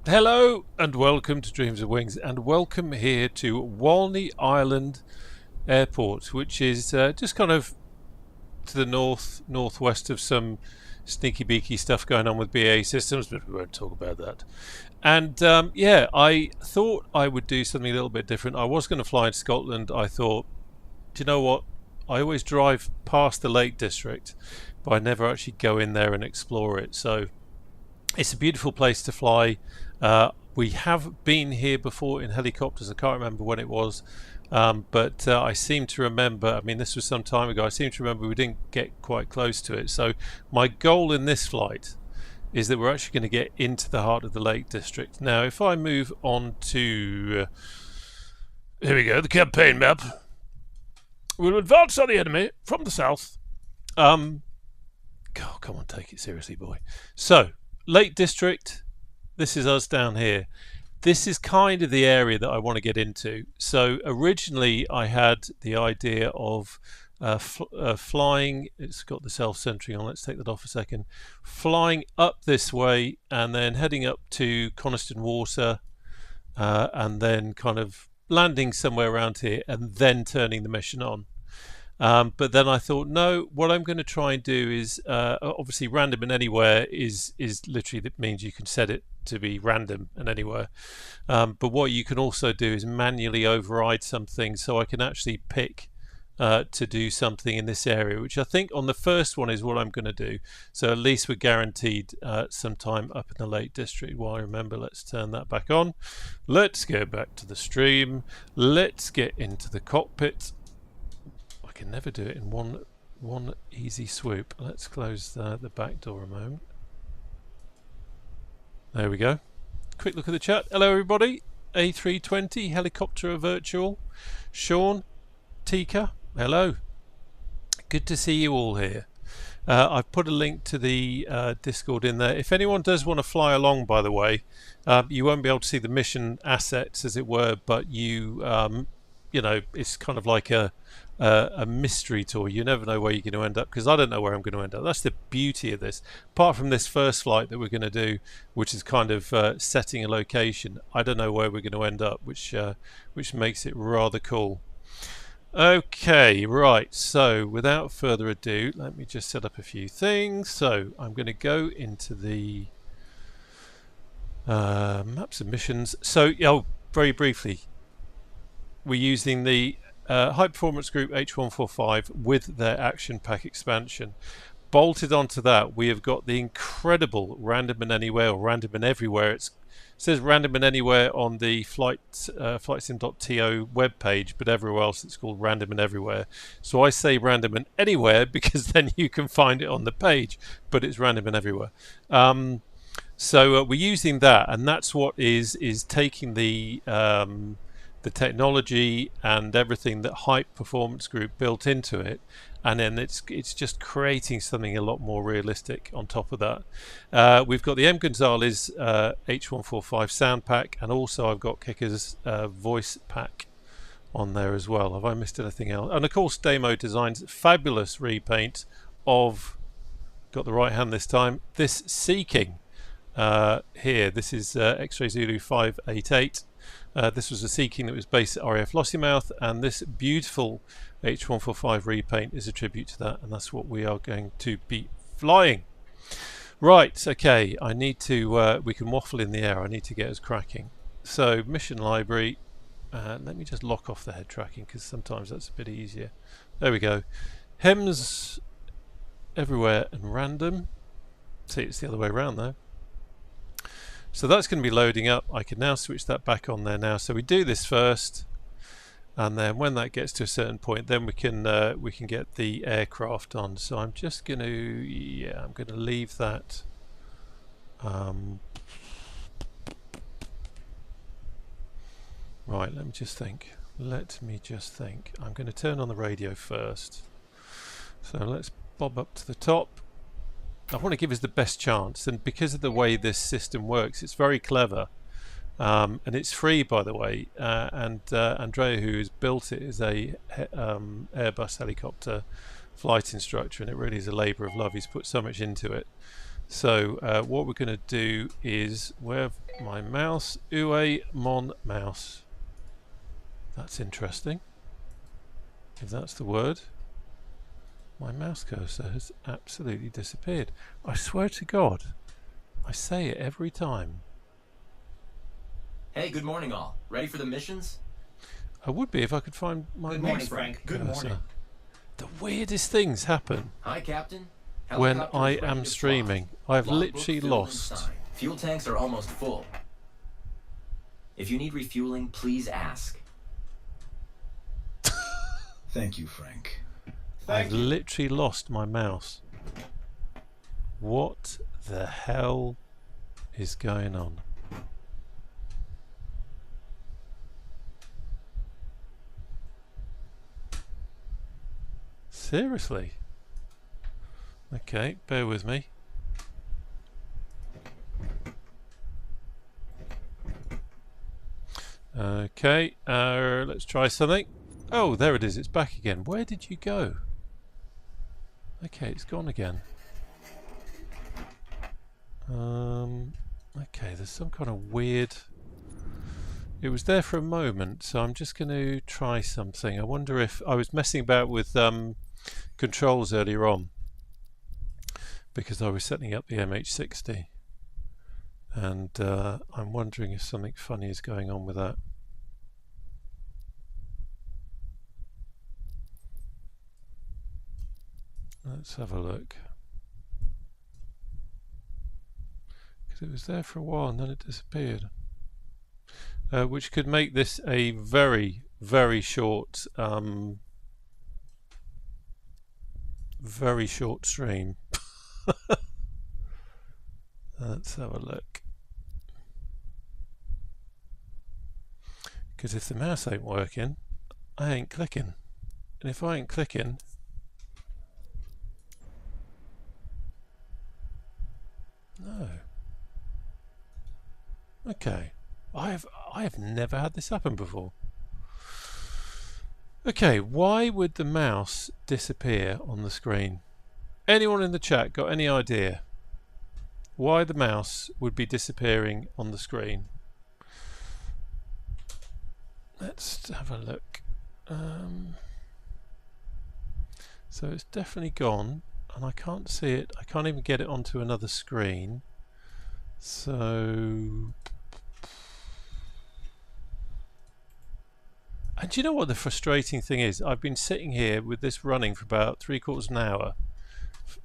Hello and welcome to Dreams of Wings, and welcome here to Walney Island Airport, which is just kind of to the northwest of some sneaky beaky stuff going on with BAE Systems, but we won't talk about that. And yeah, I thought I would do something a little bit different. I was going to fly in Scotland. I thought, do you know what? I always drive past the Lake District, but I never actually go in there and explore it. So it's a beautiful place to fly. We have been here before in helicopters. I can't remember when it was, but I seem to remember, I mean, this was some time ago, I seem to remember we didn't get quite close to it. So my goal in this flight is that we're actually going to get into the heart of the Lake District. Now, if I move on to, here we go, the campaign map. We'll advance on the enemy from the south. Oh, come on, take it seriously, boy. So, Lake District, this is us down here. This is kind of the area that I want to get into. So originally I had the idea of flying, it's got the self-centering on, let's take that off a second, flying up this way and then heading up to Coniston Water and then kind of landing somewhere around here and then turning the mission on. But then I thought, no, what I'm going to try and do is, obviously random and anywhere is literally, that means you can set it to be random and anywhere. But what you can also do is manually override something, so I can actually pick to do something in this area, which I think on the first one is what I'm going to do. So at least we're guaranteed some time up in the Lake District. Well, I remember, let's turn that back on. Let's go back to the stream. Let's get into the cockpit. I can never do it in one easy swoop. Let's close the back door a moment. There we go. Quick look at the chat. Hello everybody. A320 helicopter virtual. Sean, Tika, hello. Good to see you all here. I've put a link to the Discord in there. If anyone does want to fly along, by the way, you won't be able to see the mission assets, as it were, but you know, it's kind of like a mystery tour. You never know where you're going to end up, because I don't know where I'm going to end up. That's the beauty of this. Apart from this first flight that we're going to do, which is kind of setting a location, I don't know where we're going to end up, which makes it rather cool. Okay, right, so without further ado, let me just set up a few things. So I'm going to go into the maps and missions. So, very briefly, we're using the High Performance Group H145 with their Action Pack expansion. Bolted onto that, we have got the incredible Random and Anywhere, or Random and Everywhere. It says Random and Anywhere on the flightsim.to webpage, but everywhere else it's called Random and Everywhere. So I say Random and Anywhere because then you can find it on the page, but it's Random and Everywhere. So we're using that, and that's what is taking the technology and everything that High Performance Group built into it, and then it's just creating something a lot more realistic on top of that. We've got the M. Gonzalez H145 sound pack, and also I've got Kicker's voice pack on there as well. Have I missed anything else? And of course Demo Designs fabulous repaint of, got the right hand this time, this Sea King here. This is X-Ray Zulu 588. This was a Sea King that was based at RAF Lossiemouth, and this beautiful H145 repaint is a tribute to that, and that's what we are going to be flying. Right, okay, I need to, we can waffle in the air, I need to get us cracking. So, mission library, let me just lock off the head tracking, because sometimes that's a bit easier. There we go. HEMS, everywhere and random. See, it's the other way around though. So that's going to be loading up. I can now switch that back on there now. So we do this first, and then when that gets to a certain point, then we can get the aircraft on. So I'm just going to, yeah, I'm going to leave that. Right, let me just think. I'm going to turn on the radio first. So let's bob up to the top. I want to give us the best chance, and because of the way this system works, it's very clever, and it's free, by the way. And Andrea, who has built it, is a Airbus helicopter flight instructor, and it really is a labour of love. He's put so much into it. So what we're going to do is, where my mouse, Ue mon mouse. That's interesting. If that's the word. My mouse cursor has absolutely disappeared. I swear to God, I say it every time. Hey, good morning all. Ready for the missions? I would be if I could find my Good morning, Frank. Good morning. The weirdest things happen Hi, Captain. when Helicopter I is ready am to streaming. fly. I've Logbook literally filled and lost. signed. Fuel tanks are almost full. If you need refueling, please ask. Thank you, Frank. I've literally lost my mouse. What the hell is going on? Seriously? Okay, bear with me. Okay, let's try something. Oh, there it is. It's back again. Where did you go? Okay, it's gone again. Okay, there's some kind of weird... It was there for a moment, so I'm just going to try something. I wonder if... I was messing about with controls earlier on because I was setting up the MH60. And I'm wondering if something funny is going on with that. Let's have a look. Because it was there for a while and then it disappeared. Which could make this a very, very short stream. Let's have a look. Because if the mouse ain't working, I ain't clicking. And if I ain't clicking, no. Okay. I have never had this happen before. Okay, why would the mouse disappear on the screen? Anyone in the chat got any idea why the mouse would be disappearing on the screen? Let's have a look. So it's definitely gone, and I can't see it. I can't even get it onto another screen. So... And do you know what the frustrating thing is? I've been sitting here with this running for about 3/4 of an hour,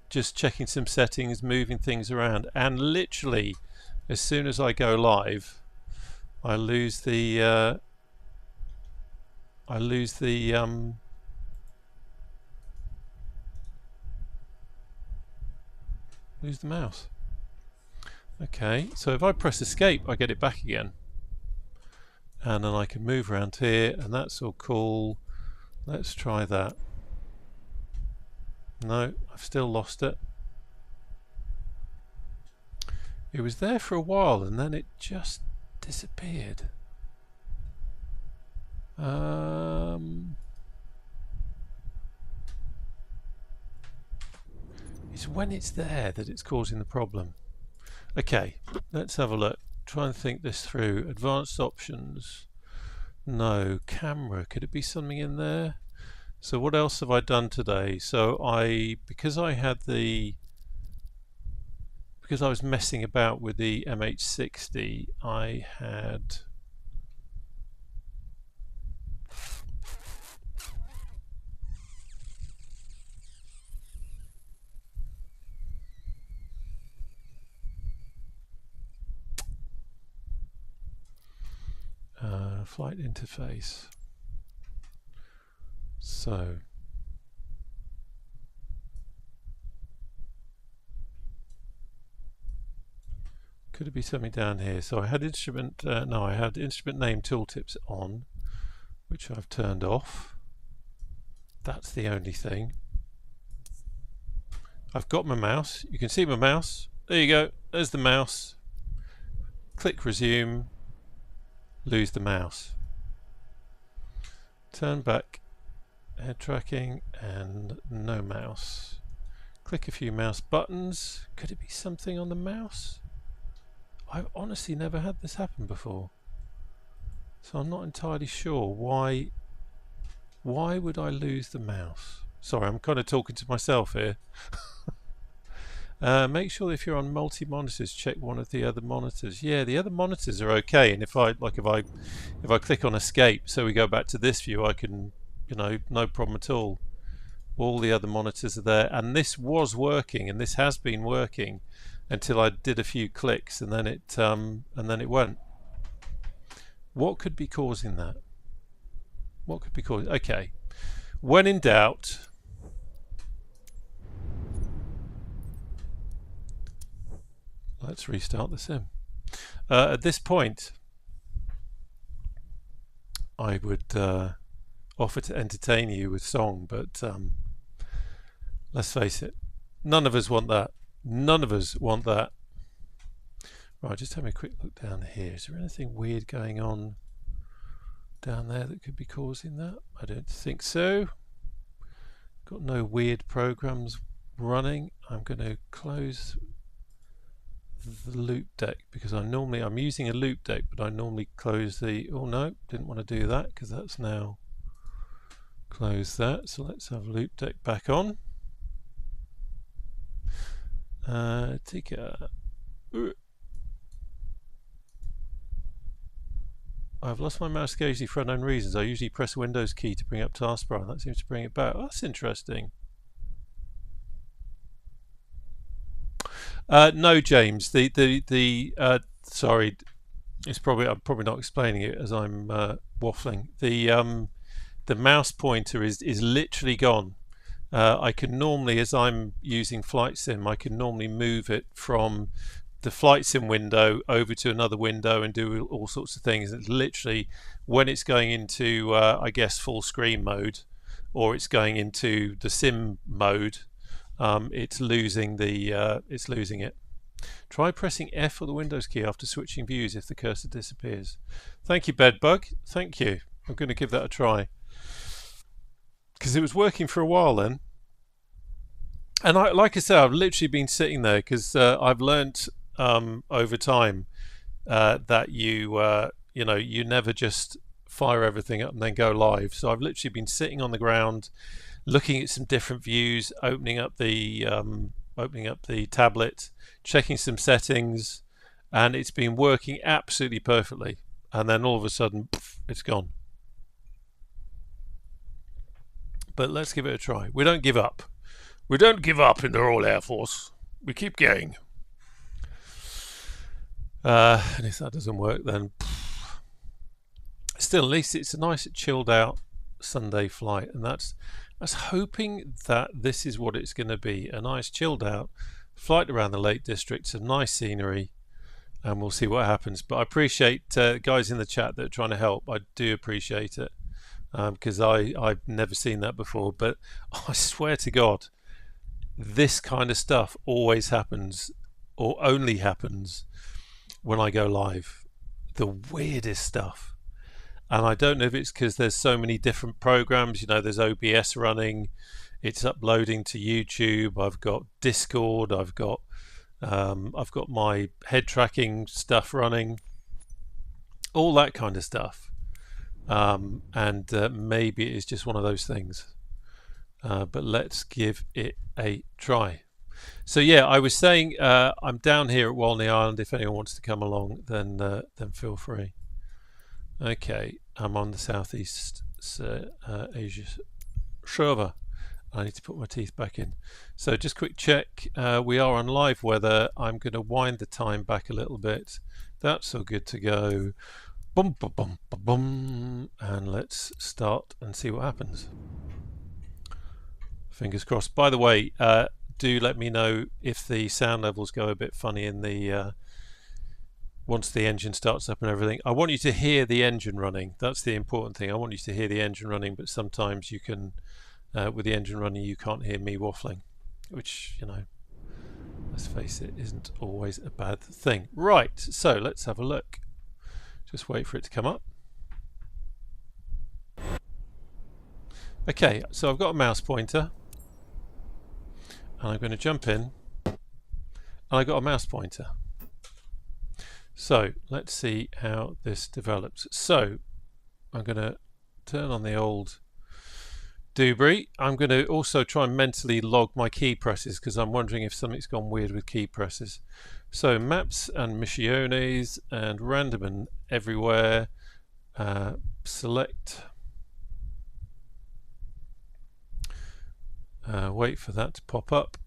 just checking some settings, moving things around, and literally as soon as I go live, I lose the mouse. Okay, so if I press escape, I get it back again. And then I can move around here, and that's all cool. Let's try that. No, I've still lost it. It was there for a while, and then it just disappeared. It's when it's there that it's causing the problem. Okay, let's have a look. Try and think this through. Advanced options. No. Camera. Could it be something in there? So what else have I done today? So because I was messing about with the MH60, I had flight interface. So could it be something down here? So I had instrument no, I had instrument name tooltips on, which I've turned off. That's the only thing. I've got my mouse. You can see my mouse. There you go. There's the mouse. Click resume. Lose the mouse. Turn back. Head tracking and no mouse. Click a few mouse buttons. Could it be something on the mouse? I've honestly never had this happen before, so I'm not entirely sure why would I lose the mouse. Sorry, I'm kind of talking to myself here. Make sure that if you're on multi-monitors, check one of the other monitors. Yeah, the other monitors are okay, and if I click on escape, so we go back to this view, I can, you know, no problem at all. All the other monitors are there, and this was working, and this has been working until I did a few clicks, and then it went. What could be causing that? What could be causing? Okay, when in doubt, let's restart the sim. At this point, I would offer to entertain you with song, but let's face it, none of us want that. None of us want that. Right, just have a quick look down here. Is there anything weird going on down there that could be causing that? I don't think so. Got no weird programs running. I'm going to close the loop deck because I'm using a loop deck, but I normally close the, oh no, didn't want to do that because that's now closed that. So let's have loop deck back on. I've lost my mouse occasionally for unknown reasons. I usually press Windows key to bring up taskbar, and that seems to bring it back. Oh, that's interesting. No, James. Sorry, I'm probably not explaining it as I'm waffling. The mouse pointer is literally gone. I can normally, as I'm using Flight Sim, I can normally move it from the Flight Sim window over to another window and do all sorts of things. It's literally when it's going into, I guess, full screen mode, or it's going into the sim mode, it's losing it. Try pressing F or the Windows key after switching views if the cursor disappears. Thank you, Bedbug. Thank you. I'm going to give that a try, because it was working for a while then. And like I said, I've literally been sitting there because I've learnt over time that you never just fire everything up and then go live. So I've literally been sitting on the ground, looking at some different views, opening up the tablet, checking some settings, and it's been working absolutely perfectly. And then all of a sudden, poof, it's gone. But let's give it a try. We don't give up. We don't give up in the Royal Air Force. We keep going. And if that doesn't work, then still, at least it's a nice chilled out Sunday flight, and that's hoping that this is what it's going to be, a nice chilled out flight around the Lake District, some nice scenery, and we'll see what happens. But I appreciate guys in the chat that are trying to help. I do appreciate it, because I've never seen that before. But I swear to God, this kind of stuff always happens, or only happens, when I go live. The weirdest stuff. And I don't know if it's because there's so many different programs. You know, there's OBS running, it's uploading to YouTube, I've got Discord, I've got my head tracking stuff running, all that kind of stuff. And maybe it is just one of those things. But let's give it a try. So yeah, I was saying I'm down here at Walney Island. If anyone wants to come along, then feel free. Okay, I'm on the Southeast Asia server. I need to put my teeth back in. So just quick check. We are on live weather. I'm going to wind the time back a little bit. That's all good to go. Boom, boom, boom, boom, boom. And let's start and see what happens. Fingers crossed. By the way, do let me know if the sound levels go a bit funny in the once the engine starts up and everything. I want you to hear the engine running. That's the important thing. I want you to hear the engine running, but sometimes you can, with the engine running, you can't hear me waffling, which, you know, let's face it, isn't always a bad thing. Right, so let's have a look. Just wait for it to come up. Okay, so I've got a mouse pointer. and I'm going to jump in, and I got a mouse pointer. So let's see how this develops. So I'm going to turn on the old Dubry. I'm going to also try and mentally log my key presses because I'm wondering if something's gone weird with key presses. So maps and missiones and random and everywhere. Select. Wait for that to pop up.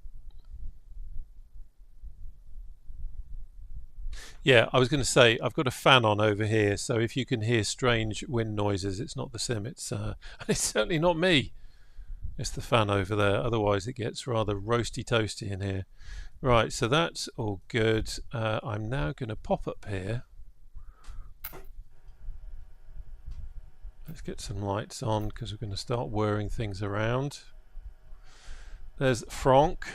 Yeah, I was going to say I've got a fan on over here, so if you can hear strange wind noises, it's not the sim. It's certainly not me. It's the fan over there. Otherwise, it gets rather roasty toasty in here. Right, so that's all good. I'm now going to pop up here. Let's get some lights on because we're going to start whirring things around. There's Franck.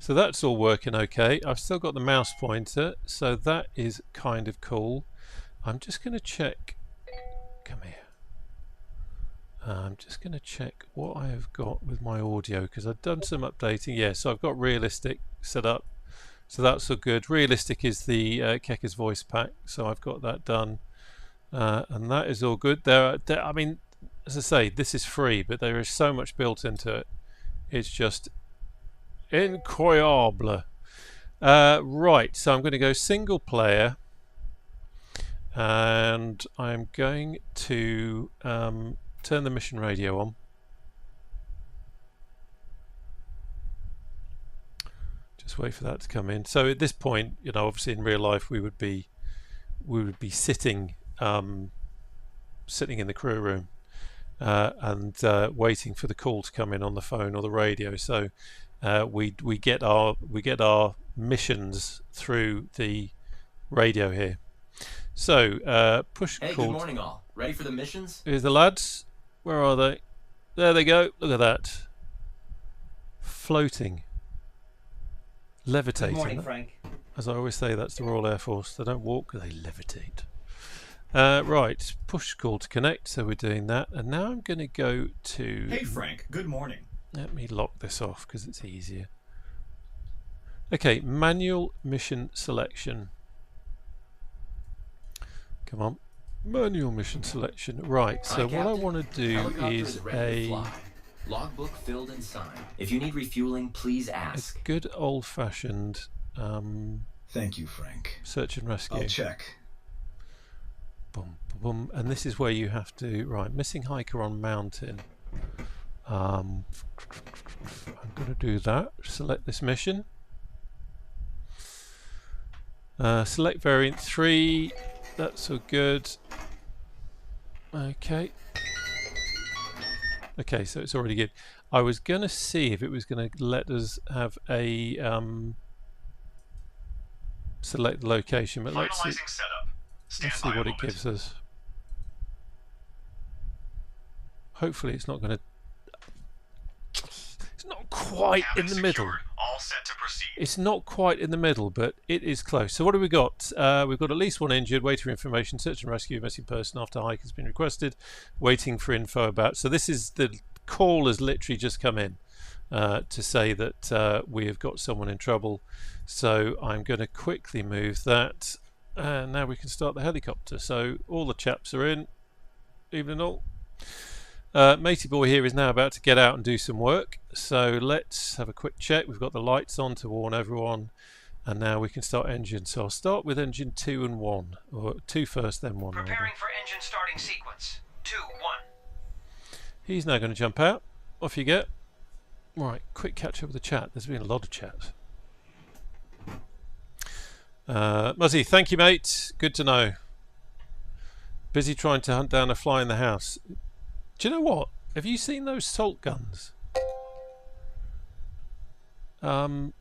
So that's all working okay. I've still got the mouse pointer, so that is kind of cool. I'm just going to check. Come here. I'm just going to check what I have got with my audio because I've done some updating. Yeah, so I've got realistic set up, so that's all good. Realistic is the Kekker's voice pack, so I've got that done, and that is all good. I mean, as I say, this is free, but there is so much built into it. It's just incroyable. Right, so I'm going to go single player, and I'm going to turn the mission radio on. Just wait for that to come in. So at this point, you know, obviously in real life we would be sitting sitting in the crew room and waiting for the call to come in on the phone or the radio. So we get our missions through the radio here. So push Hey, call. good morning all. Ready for the missions? Here's the lads. Where are they? There they go. Look at that. Floating. Levitating. Good morning, Frank. As I always say, that's the Royal Air Force. They don't walk, they levitate. Right, push call to connect, so we're doing that. And now I'm going to go to... Hey, Frank. Good morning. Let me lock this off because it's easier. Okay, manual mission selection. Come on. Manual mission selection. Right, so what I want to do is logbook filled and signed. If you need refueling, please ask. A good old-fashioned Thank you, Frank. search and rescue. I'll check. Boom, boom, and this is where you have to... Right, missing hiker on mountain. I'm going to do that. Select this mission. Select variant 3. That's all good. Okay. Okay, so it's already good. I was going to see if it was going to let us have a select the location, but let's see what it gives us. Hopefully it's not going to... It's not quite in the middle. All set to proceed. It's not quite in the middle, but it is close. So what have we got? We've got at least one injured, waiting for information, search and rescue a missing person after hike has been requested, waiting for info about. So this is the call has literally just come in to say that we have got someone in trouble. So I'm going to quickly move that. And now we can start the helicopter. So all the chaps are in, even all. Matey boy here is now about to get out and do some work, so let's have a quick check. We've got the lights on to warn everyone, and now we can start engine. So I'll start with engine 2 and 1, or 2 first, then 1. Preparing for engine starting sequence. 2, 1. He's now going to jump out. Off you get. Right, quick catch up with the chat. There's been a lot of chat. Muzzy, thank you, mate. Good to know. Busy trying to hunt down a fly in the house. Do you know what? Have you seen those salt guns? That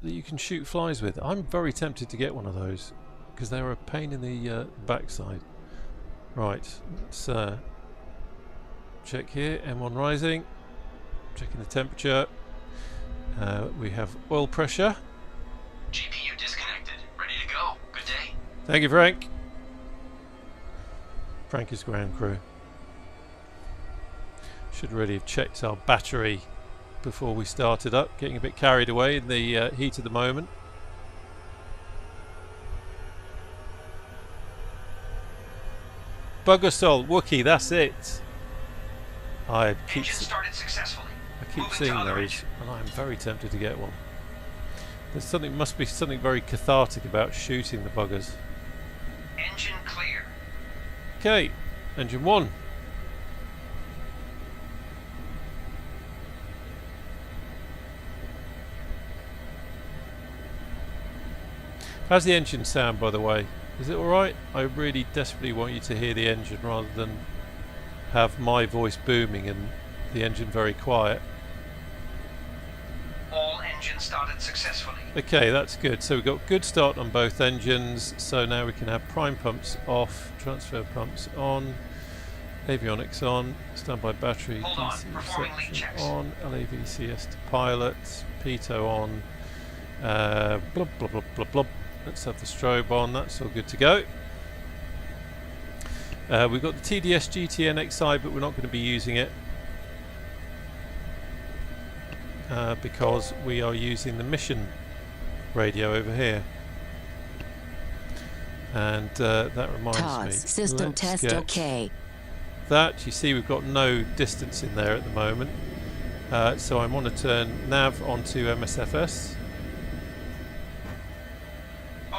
you can shoot flies with. I'm very tempted to get one of those because they're a pain in the backside. Right, let's check here. M1 rising. Checking the temperature. We have oil pressure. GPU disconnected. Ready to go. Good day. Thank you, Frank. Frank is ground crew. Should really have checked our battery before we started up. Getting a bit carried away in the heat of the moment. Bug assault, Wookie, that's it. I keep started successfully. seeing those, and I'm very tempted to get one. There's something, must be something very cathartic about shooting the buggers. Engine clear. Okay, engine 1. How's the engine sound, by the way? Is it alright? I really desperately want you to hear the engine rather than have my voice booming and the engine very quiet. All engines started successfully. Okay, that's good. So we've got good start on both engines. So now we can have prime pumps off, transfer pumps on, avionics on, standby battery, Hold on, DC performing leak reception checks. on, LAVCS to pilot, pitot on, blub blub blub blub blub. Let's have the strobe on, that's all good to go. We've got the TDS GTN XI, but we're not going to be using it because we are using the mission radio over here. And that reminds me. System test okay. That, you see, we've got no distance in there at the moment. So I want to turn nav onto MSFS.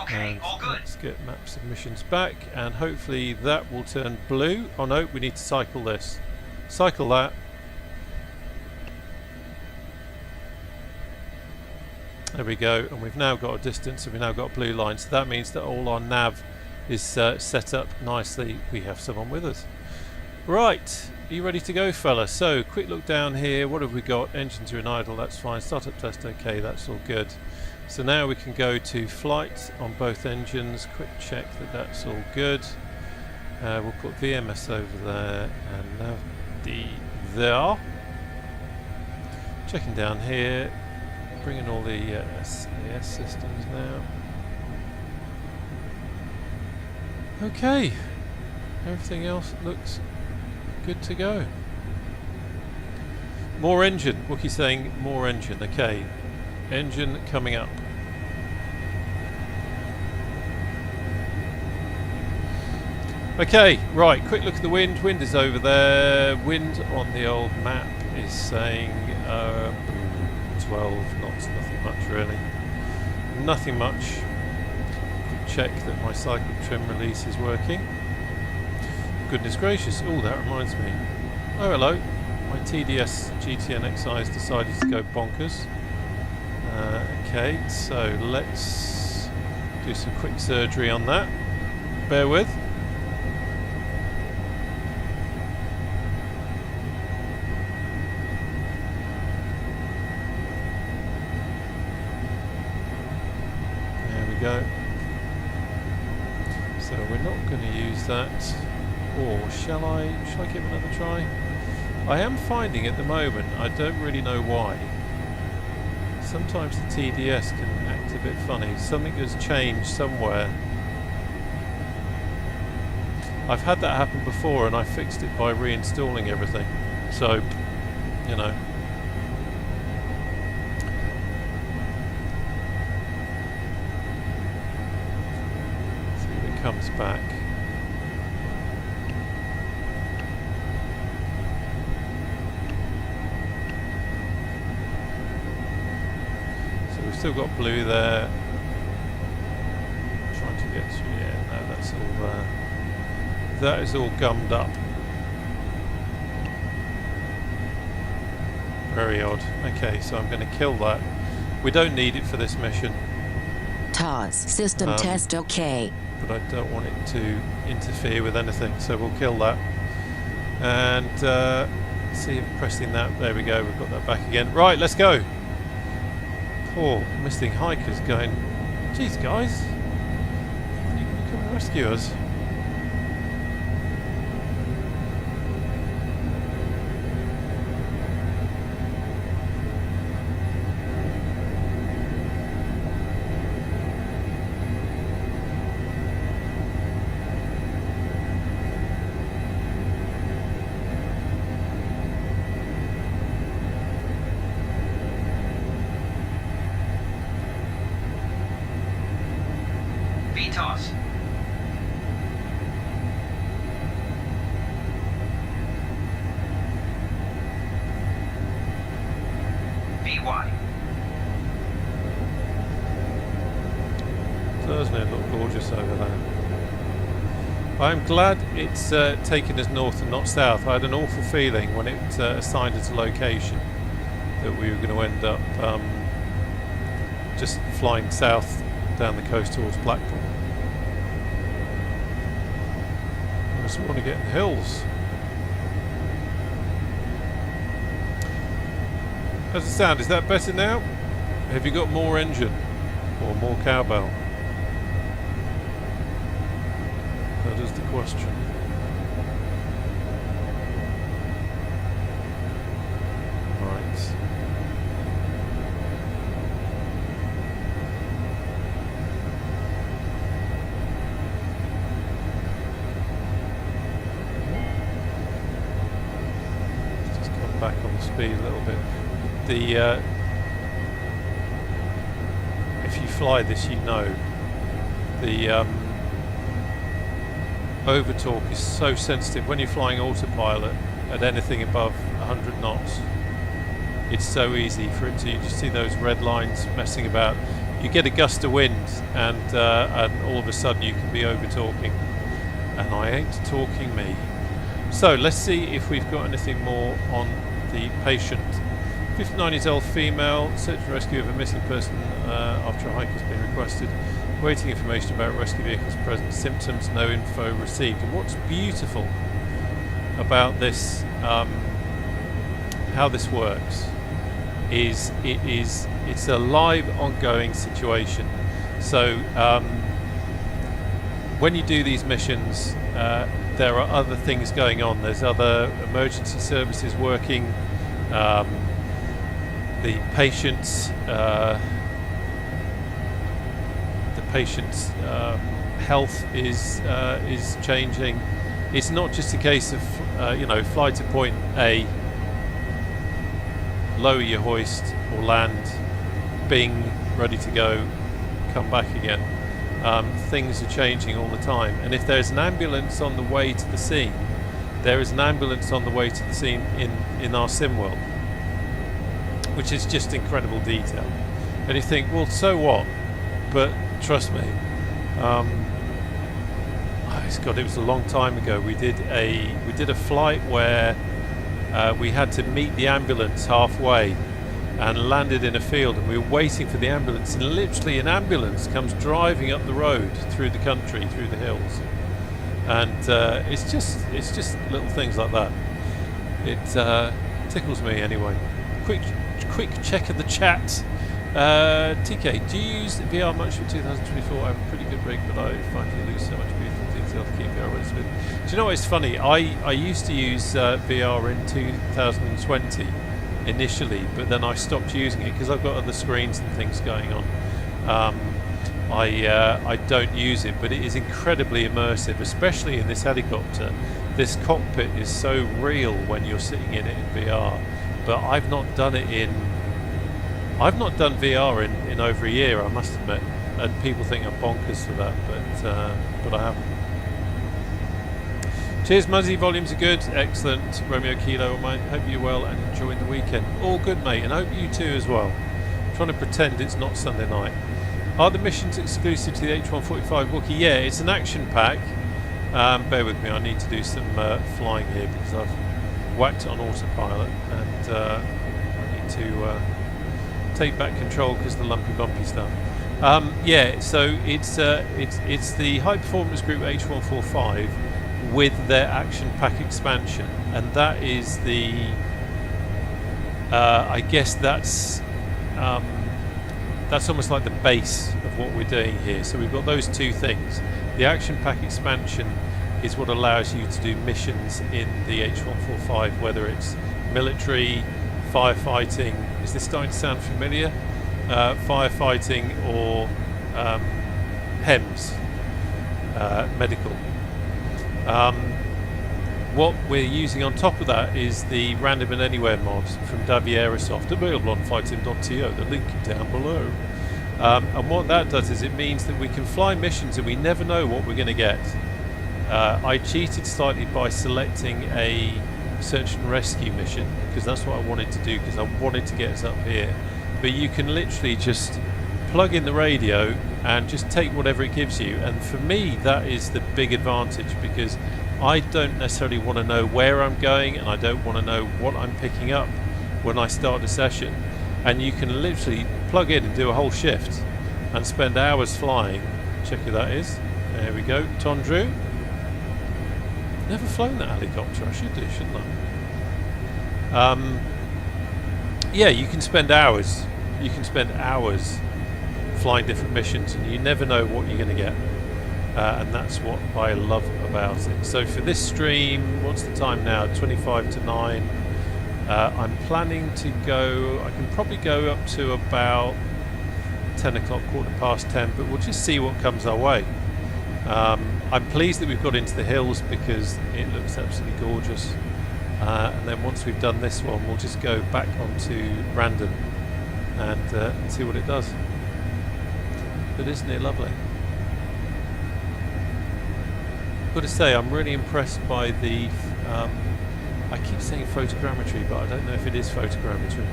Okay, And all good. let's get map submissions back, and hopefully that will turn blue. Oh no, we need to cycle this. Cycle that. There we go, and we've now got a distance, and we've now got a blue line, so that means that all our nav is set up nicely. We have someone with us. Right, are you ready to go, fella? So, quick look down here. What have we got? Engines are in idle, that's fine. Startup test, okay, that's all good. So now we can go to flight on both engines. Quick check that that's all good. We'll put VMS over there and nav D there. Checking down here. Bringing all the SAS systems now. Okay. Everything else looks good to go. More engine. Wookie's saying more engine. Okay. Engine coming up. Okay, right, quick look at the wind. Wind is over there. Wind on the old map is saying 12 knots, nothing much really. Nothing much. Quick check that my cycle trim release is working. Goodness gracious, oh that reminds me. Oh hello, my TDS GTN XI has decided to go bonkers. Okay, so let's do some quick surgery on that. Bear with. There we go. So we're not going to use that. Or shall I give it another try? I am finding at the moment, I don't really know why. Sometimes the TDS can act a bit funny. Something has changed somewhere. I've had that happen before and I fixed it by reinstalling everything. So, you know. See if it comes back. Still got blue there. Trying to get through. Yeah, no, that's all. That is all gummed up. Very odd. Okay, so I'm going to kill that. We don't need it for this mission. TOS system test okay. But I don't want it to interfere with anything, so we'll kill that. And see if pressing that. There we go. We've got that back again. Right, let's go. Poor missing hikers going, geez guys, you can come and rescue us. VTOS. VY. Doesn't it look gorgeous over there? I'm glad it's taken us north and not south. I had an awful feeling when it assigned us a location that we were going to end up just flying south down the coast towards Blackpool. I just want to get in the hills. How's it sound? Is that better now? Have you got more engine or more cowbell? That is the question. Right. Just come back on the speed a little bit. The if you fly this, you know the over torque is so sensitive when you're flying autopilot at anything above 100 knots. It's so easy for it to, you just see those red lines messing about. You get a gust of wind and all of a sudden you can be over torquing, and I ain't talking me. So let's see if we've got anything more on the patient. 59 years old female, search and rescue of a missing person after a hike has been requested. Waiting information about rescue vehicles present, symptoms, no info received. And what's beautiful about this, how this works, is it's a live, ongoing situation. So when you do these missions, there are other things going on. There's other emergency services working. The patient's health is changing. It's not just a case of fly to point A, lower your hoist or land, bing, ready to go, come back again. Things are changing all the time, and if there's an ambulance on the way to the scene, there is an ambulance on the way to the scene in our sim world, which is just incredible detail. And you think, well, so what? But trust me, it was a long time ago. We did a flight where we had to meet the ambulance halfway and landed in a field, and we were waiting for the ambulance, and literally an ambulance comes driving up the road through the country, through the hills, and it's just little things like that. It tickles me anyway. Quick check of the chat. TK, do you use VR much for 2024? I have a pretty good rig, but I find you lose so much beautiful detail to keep VR relatively. Do you know what is funny? I used to use VR in 2020 initially, but then I stopped using it because I've got other screens and things going on. I don't use it, but it is incredibly immersive, especially in this helicopter. This cockpit is so real when you're sitting in it in VR. But I've not done VR in over a year, I must admit, and people think I'm bonkers for that, but I haven't. Cheers, Muzzy. Volumes are good, excellent. Romeo Kilo, I hope you're well and enjoying the weekend. All good, mate, and I hope you too as well. I'm trying to pretend it's not Sunday night. Are the missions exclusive to the H145 Wookiee? Yeah, it's an action pack. Bear with me, I need to do some flying here because I've whacked it on autopilot, and I need to take back control because of the lumpy bumpy stuff. Yeah, so it's the High Performance Group H145 with their action pack expansion, and that is the I guess that's almost like the base of what we're doing here. So we've got those two things. The action pack expansion is what allows you to do missions in the H145, whether it's military, firefighting. Is this starting to sound familiar? Firefighting or HEMS, medical. What we're using on top of that is the Random and Anywhere mod from Davierosoft, available on flightsim.to, the link down below. And what that does is it means that we can fly missions and we never know what we're going to get. I cheated slightly by selecting a search and rescue mission because that's what I wanted to do, because I wanted to get us up here. But you can literally just plug in the radio and just take whatever it gives you, and for me that is the big advantage, because I don't necessarily want to know where I'm going and I don't want to know what I'm picking up when I start a session. And you can literally plug in and do a whole shift and spend hours flying. Check who that is. There we go, Tondru. Never flown that helicopter. I should do, shouldn't I? Yeah, you can spend hours. You can spend hours flying different missions, and you never know what you're going to get. And that's what I love about it. So for this stream, what's the time now? 25 to 9. I'm planning to go, I can probably go up to about 10 o'clock, 10:15, but we'll just see what comes our way. I'm pleased that we've got into the hills because it looks absolutely gorgeous. And then once we've done this one, we'll just go back onto Randon and see what it does. But isn't it lovely? Got to say, I'm really impressed by the I keep saying photogrammetry, but I don't know if it is photogrammetry,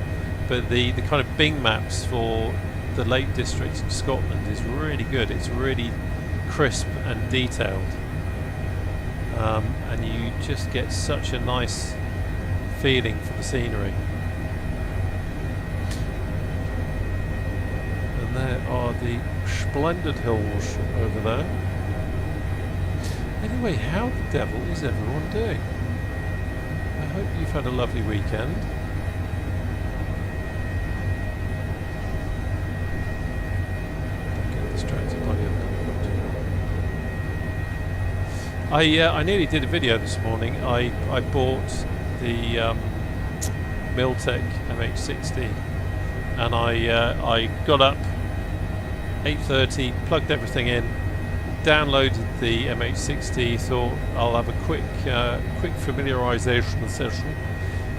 but the kind of Bing maps for the Lake District in Scotland is really good. It's really crisp and detailed, and you just get such a nice feeling for the scenery. And there are the splendid hills over there. Anyway, how the devil is everyone doing? I hope you've had a lovely weekend. Don't get distracted by the other helicopter. I nearly did a video this morning. I bought the Miltech MH60, and I got up 8:30, plugged everything in, downloaded the MH60, thought I'll have a quick familiarisation session,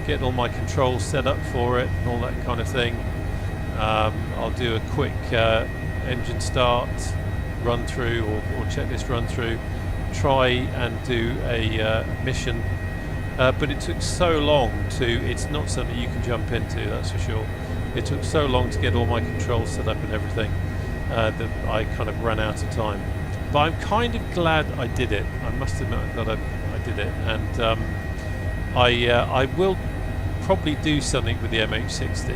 get all my controls set up for it and all that kind of thing. I'll do a quick engine start run through or checklist run through, try and do a mission, but it took so long it's not something you can jump into, that's for sure. It took so long to get all my controls set up and everything that I kind of ran out of time. But I'm kind of glad I did it. I must admit I'm glad I did it, and I will probably do something with the MH60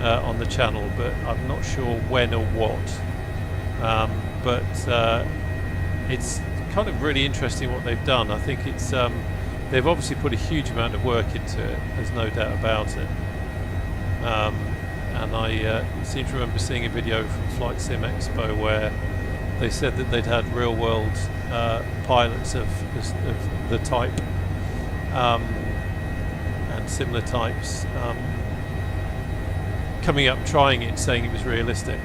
on the channel, but I'm not sure when or what. But it's kind of really interesting what they've done. I think it's they've obviously put a huge amount of work into it. There's no doubt about it. And I seem to remember seeing a video from Flight Sim Expo where they said that they'd had real-world pilots of the type and similar types coming up trying it, saying it was realistic.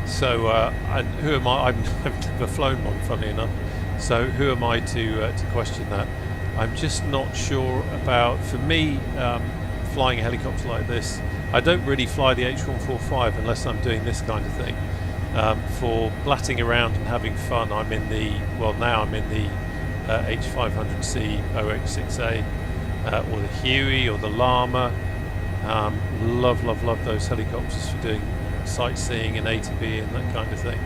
So and who am I? I've never flown one, funnily enough. So who am I to question that? I'm just not sure about. For me, flying a helicopter like this, I don't really fly the H145 unless I'm doing this kind of thing. For blatting around and having fun, I'm in the H500C OH6A or the Huey or the Llama. Love those helicopters for doing sightseeing and A to B and that kind of thing.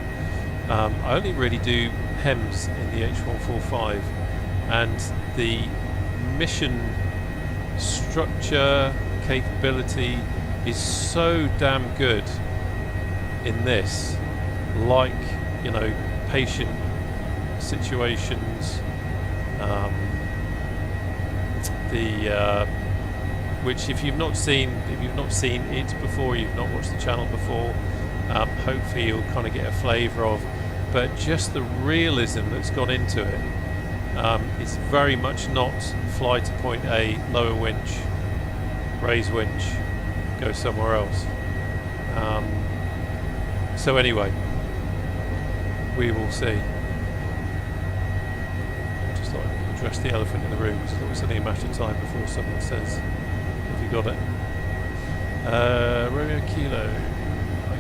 I only really do HEMS in the H145, and the mission structure capability is so damn good in this, like, you know, patient situations, which if you've not seen it before, you've not watched the channel before, hopefully you'll kind of get a flavour of, but just the realism that's gone into it. It's very much not fly to point A, lower winch, raise winch, go somewhere else. So anyway, we will see. Just thought I'd address the elephant in the room, because I thought it was only a matter of time before someone says, have you got it? Romeo Kilo.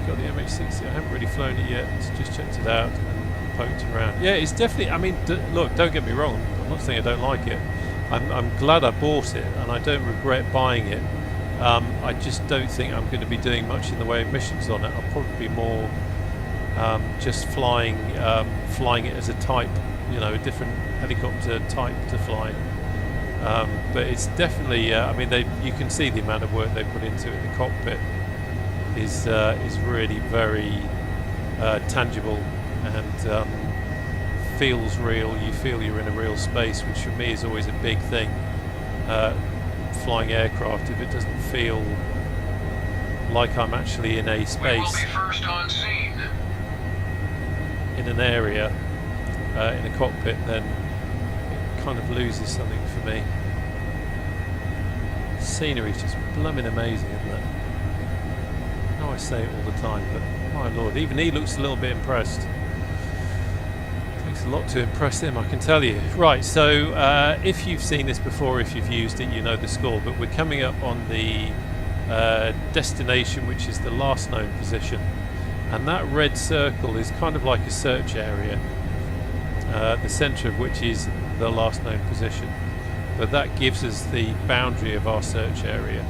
got the MH60. I haven't really flown it yet. Just checked it out and poked around. Yeah, it's definitely. I mean, look, don't get me wrong. I'm not saying I don't like it. I'm glad I bought it, and I don't regret buying it. I just don't think I'm going to be doing much in the way of missions on it. I'll probably be more just flying it as a type, you know, a different helicopter type to fly. But it's definitely, I mean, you can see the amount of work they put into it. The cockpit is really very tangible and feels real. You feel you're in a real space, which for me is always a big thing. Flying aircraft, if it doesn't feel like I'm actually in a space, We will be first on scene. in an area, in a cockpit, then it kind of loses something for me. Scenery is just blooming amazing, isn't it? I know I say it all the time, but my lord, even he looks a little bit impressed. Takes a lot to impress him, I can tell you. Right, so if you've seen this before, if you've used it, you know the score, but we're coming up on the destination, which is the last known position, and that red circle is kind of like a search area, the centre of which is the last known position, but that gives us the boundary of our search area.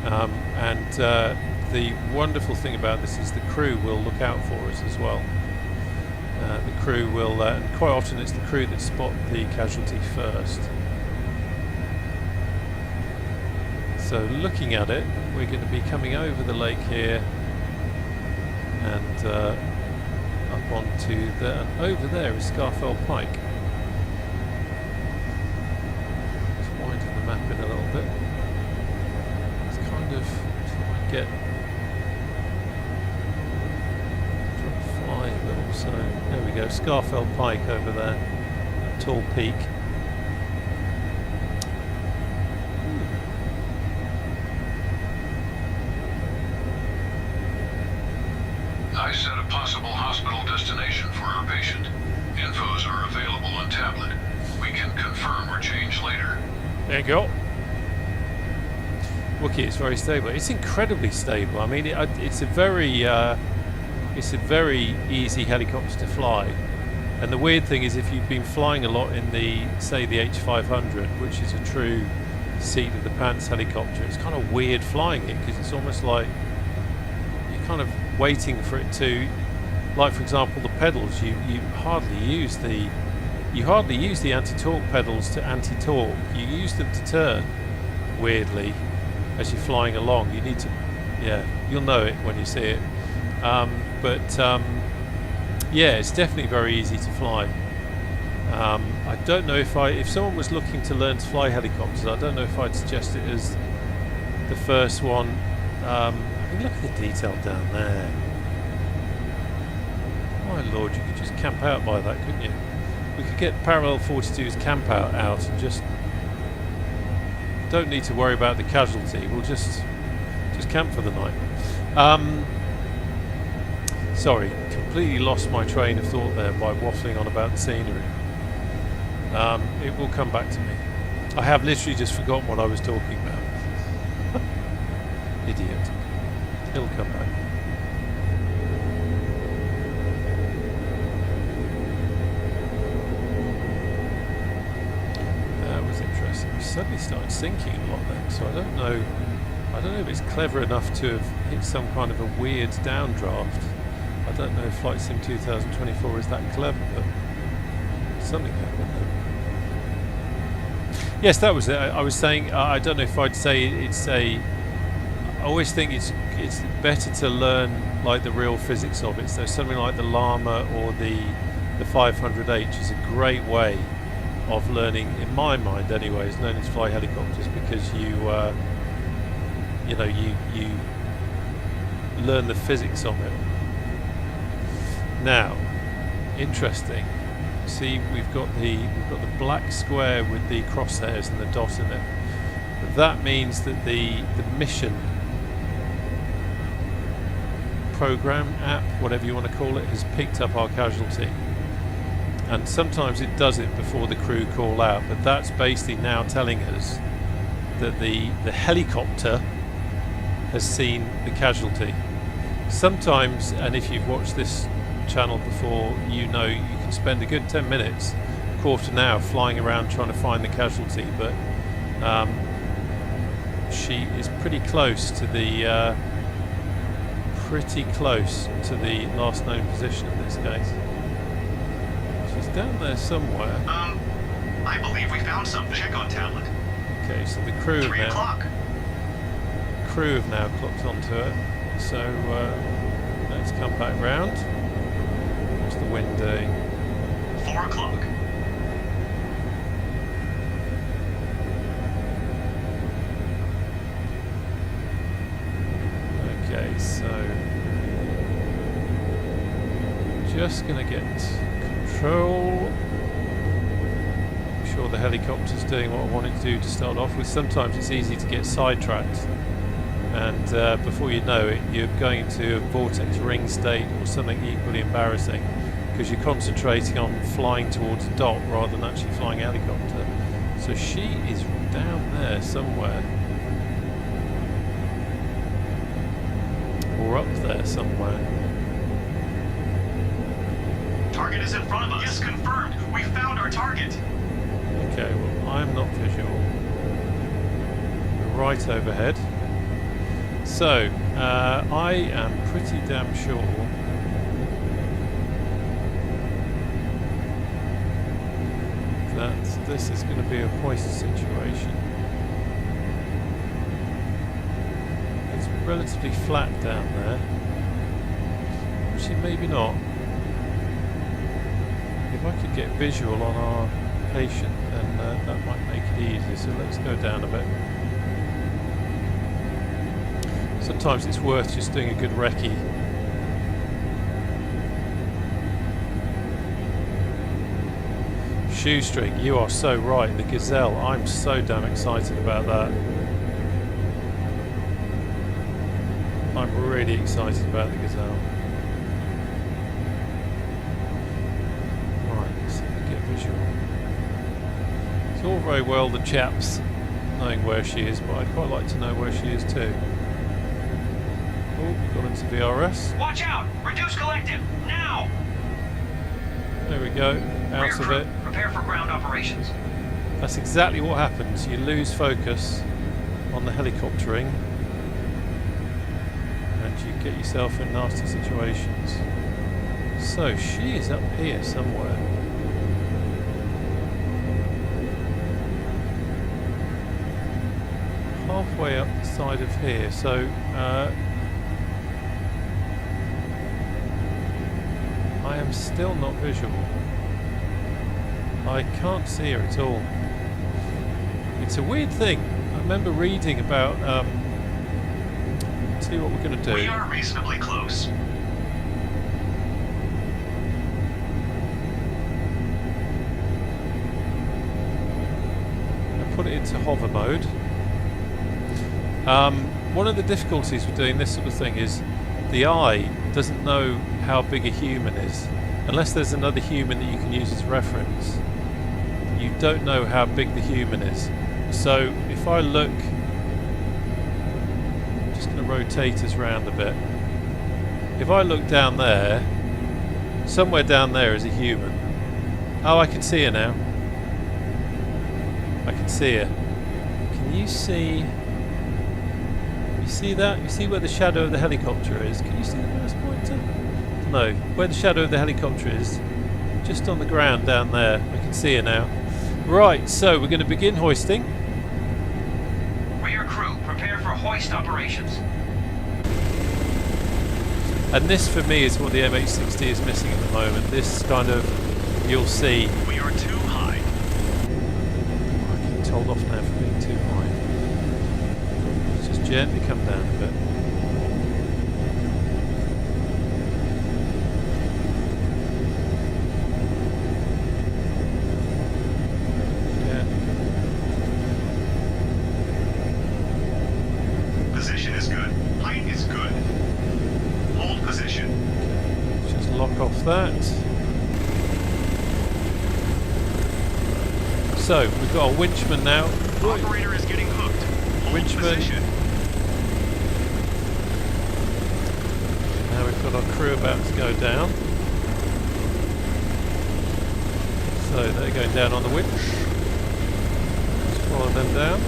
And the wonderful thing about this is the crew will look out for us as well. The crew will, and quite often it's the crew that spot the casualty first. So looking at it, we're going to be coming over the lake here and up onto the, and over there is Scarfell Pike. Let's widen the map in a little bit. It's kind of try and get fly a little, so there we go, Scarfell Pike over there, that tall peak. I set a possible hospital destination for our patient. Infos are available on tablet. We can confirm or change later. There you go. Wookie, it's very stable. It's incredibly stable. I mean, it's a very easy helicopter to fly. And the weird thing is, if you've been flying a lot in the, say, the H500, which is a true seat of the pants helicopter, it's kind of weird flying it because it's almost like you're kind of waiting for it to, like for example, the pedals. You hardly use the anti-torque pedals to anti-torque. You use them to turn. Weirdly, as you're flying along, you need to, yeah, you'll know it when you see it. Yeah, it's definitely very easy to fly. I don't know if someone was looking to learn to fly helicopters, I don't know if I'd suggest it as the first one. I mean, look at the detail down there. My lord, you could just camp out by that, couldn't you? We could get Parallel 42's camp out and just don't need to worry about the casualty. We'll just camp for the night. Sorry, completely lost my train of thought there by waffling on about the scenery. It will come back to me. I have literally just forgotten what I was talking about. Idiot. It'll come back. That was interesting. We suddenly started sinking a lot then, so I don't know if it's clever enough to have hit some kind of a weird downdraft. I don't know if Flight Sim 2024 is that clever, but something happened there. Yes, that was it. I was saying, I don't know if I'd say it's a... I always think it's better to learn like the real physics of it. So something like the Llama or the 500H is a great way of learning, in my mind anyway, is learning to fly helicopters, because you learn the physics of it. Now, interesting. See, we've got the black square with the crosshairs and the dot in it. But that means that the mission program app, whatever you want to call it, has picked up our casualty. And sometimes it does it before the crew call out, but that's basically now telling us that the helicopter has seen the casualty. Sometimes, and if you've watched this channel before, you know you can spend a good 10 minutes, quarter an hour flying around trying to find the casualty, but she is pretty close to the last known position in this case. She's down there somewhere. I believe we found some. Check on tablet. Okay, so the crew 3 o'clock. have now clocked onto her. So let's come back round. What's the wind doing? 4 o'clock. Okay, so just gonna get control. I'm sure the helicopter's doing what I want it to do to start off with. Sometimes it's easy to get sidetracked, and before you know it, you're going into a vortex ring state or something equally embarrassing because you're concentrating on flying towards a dot rather than actually flying a helicopter. So she is down there somewhere. Or up there somewhere. Target is in front of us. Yes, confirmed. We found our target. Okay, well, I'm not visual. We're right overhead. So, I am pretty damn sure that this is going to be a hoist situation. It's relatively flat down there. Actually, maybe not. If I could get visual on our patient, then that might make it easier. So let's go down a bit. Sometimes it's worth just doing a good recce. Shoestring, you are so right. The Gazelle, I'm so damn excited about that. I'm really excited about the Gazelle. Right, let's see if we get visual. It's all very well the chaps knowing where she is, but I'd quite like to know where she is too. Oh, got into VRS. Watch out! Reduce collective now. There we go. Out Rear of crew, it. prepare for ground operations. That's exactly what happens. You lose focus on the helicoptering and you get yourself in nasty situations. So she is up here somewhere. Halfway up the side of here. So I am still not visual. I can't see her at all. It's a weird thing. I remember reading about. See what we're going to do. We are reasonably close. I put it into hover mode. One of the difficulties with doing this sort of thing is the eye doesn't know how big a human is. Unless there's another human that you can use as reference, you don't know how big the human is. So if I look, I'm just going to rotate us round a bit. If I look down there, somewhere down there is a human. Oh, I can see her now. I can see her. Can you see? You see that? You see where the shadow of the helicopter is? Can you see the mouse pointer? No. Where the shadow of the helicopter is, just on the ground down there. I can see her now. Right, so we're going to begin hoisting. Rear crew, prepare for hoist operations. And this for me is what the MH60 is missing at the moment. This kind of, you'll see. We are too high. I'm getting told off now for being too high. Let's just gently come down a bit. Position is good. Height is good. Hold position. Let's just lock off that. So we've got a winchman now. Operator is getting hooked. Hold Winchman. position. got our crew about to go down. So they're going down on the winch. Let's follow them down.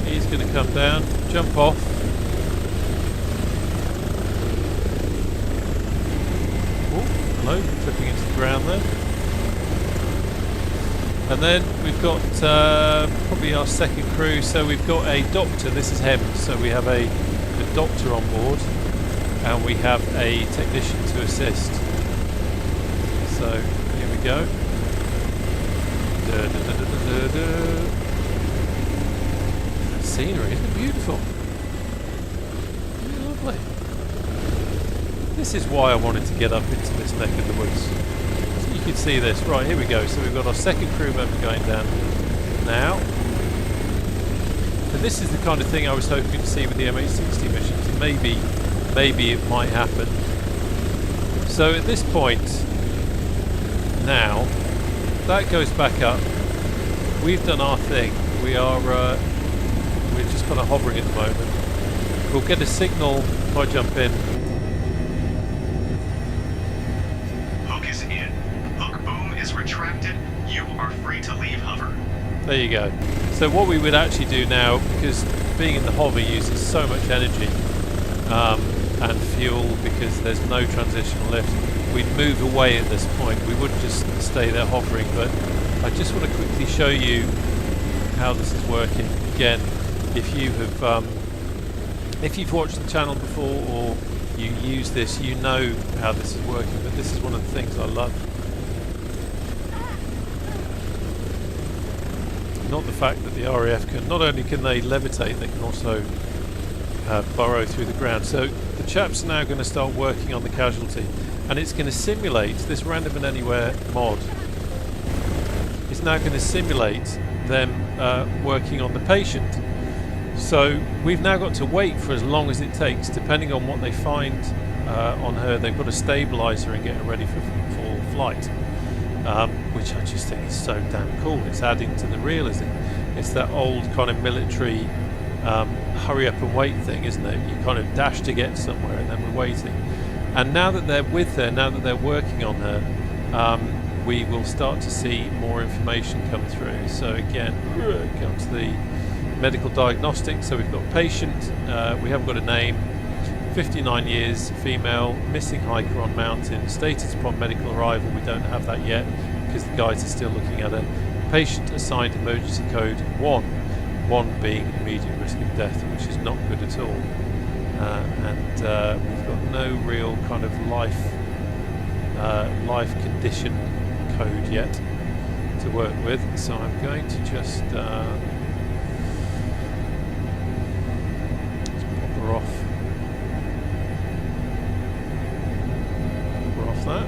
He's going to come down, jump off. Oh, hello, flipping into the ground there. And then we've got probably our second crew, so we've got a doctor, this is HEMS, so we have a doctor on board and we have a technician to assist. So here we go. That scenery, isn't it beautiful? Lovely. This is why I wanted to get up into this neck of the woods. You can see this. Right, here we go. So we've got our second crew member going down now. And this is the kind of thing I was hoping to see with the MH60 missions. And maybe it might happen. So at this point, now, that goes back up. We've done our thing. We're just kind of hovering at the moment. We'll get a signal if I jump in. Retracted, you are free to leave hover. There you go. So what we would actually do now, because being in the hover uses so much energy and fuel because there's no transitional lift, we'd move away at this point. We wouldn't just stay there hovering, but I just want to quickly show you how this is working. Again, if you have if you've watched the channel before or you use this, you know how this is working, but this is one of the things I love. Not the fact that the RAF can, not only can they levitate, they can also burrow through the ground. So the chaps are now going to start working on the casualty, and it's going to simulate, this random and anywhere mod is now going to simulate them working on the patient. So we've now got to wait for as long as it takes, depending on what they find on her. They've got to stabilise her and get her ready for flight. Which I just think is so damn cool. It's adding to the realism. It's that old kind of military hurry up and wait thing, isn't it? You kind of dash to get somewhere and then we're waiting. And now that they're with her, now that they're working on her, we will start to see more information come through. So again, comes the medical diagnostic. So we've got patient, we haven't got a name, 59 years, female, missing hiker on mountain, status upon medical arrival, we don't have that yet because the guys are still looking at her. Patient assigned emergency code 1, 1 being immediate risk of death, which is not good at all. And we've got no real kind of life condition code yet to work with, so I'm going to just let's pop her off. That.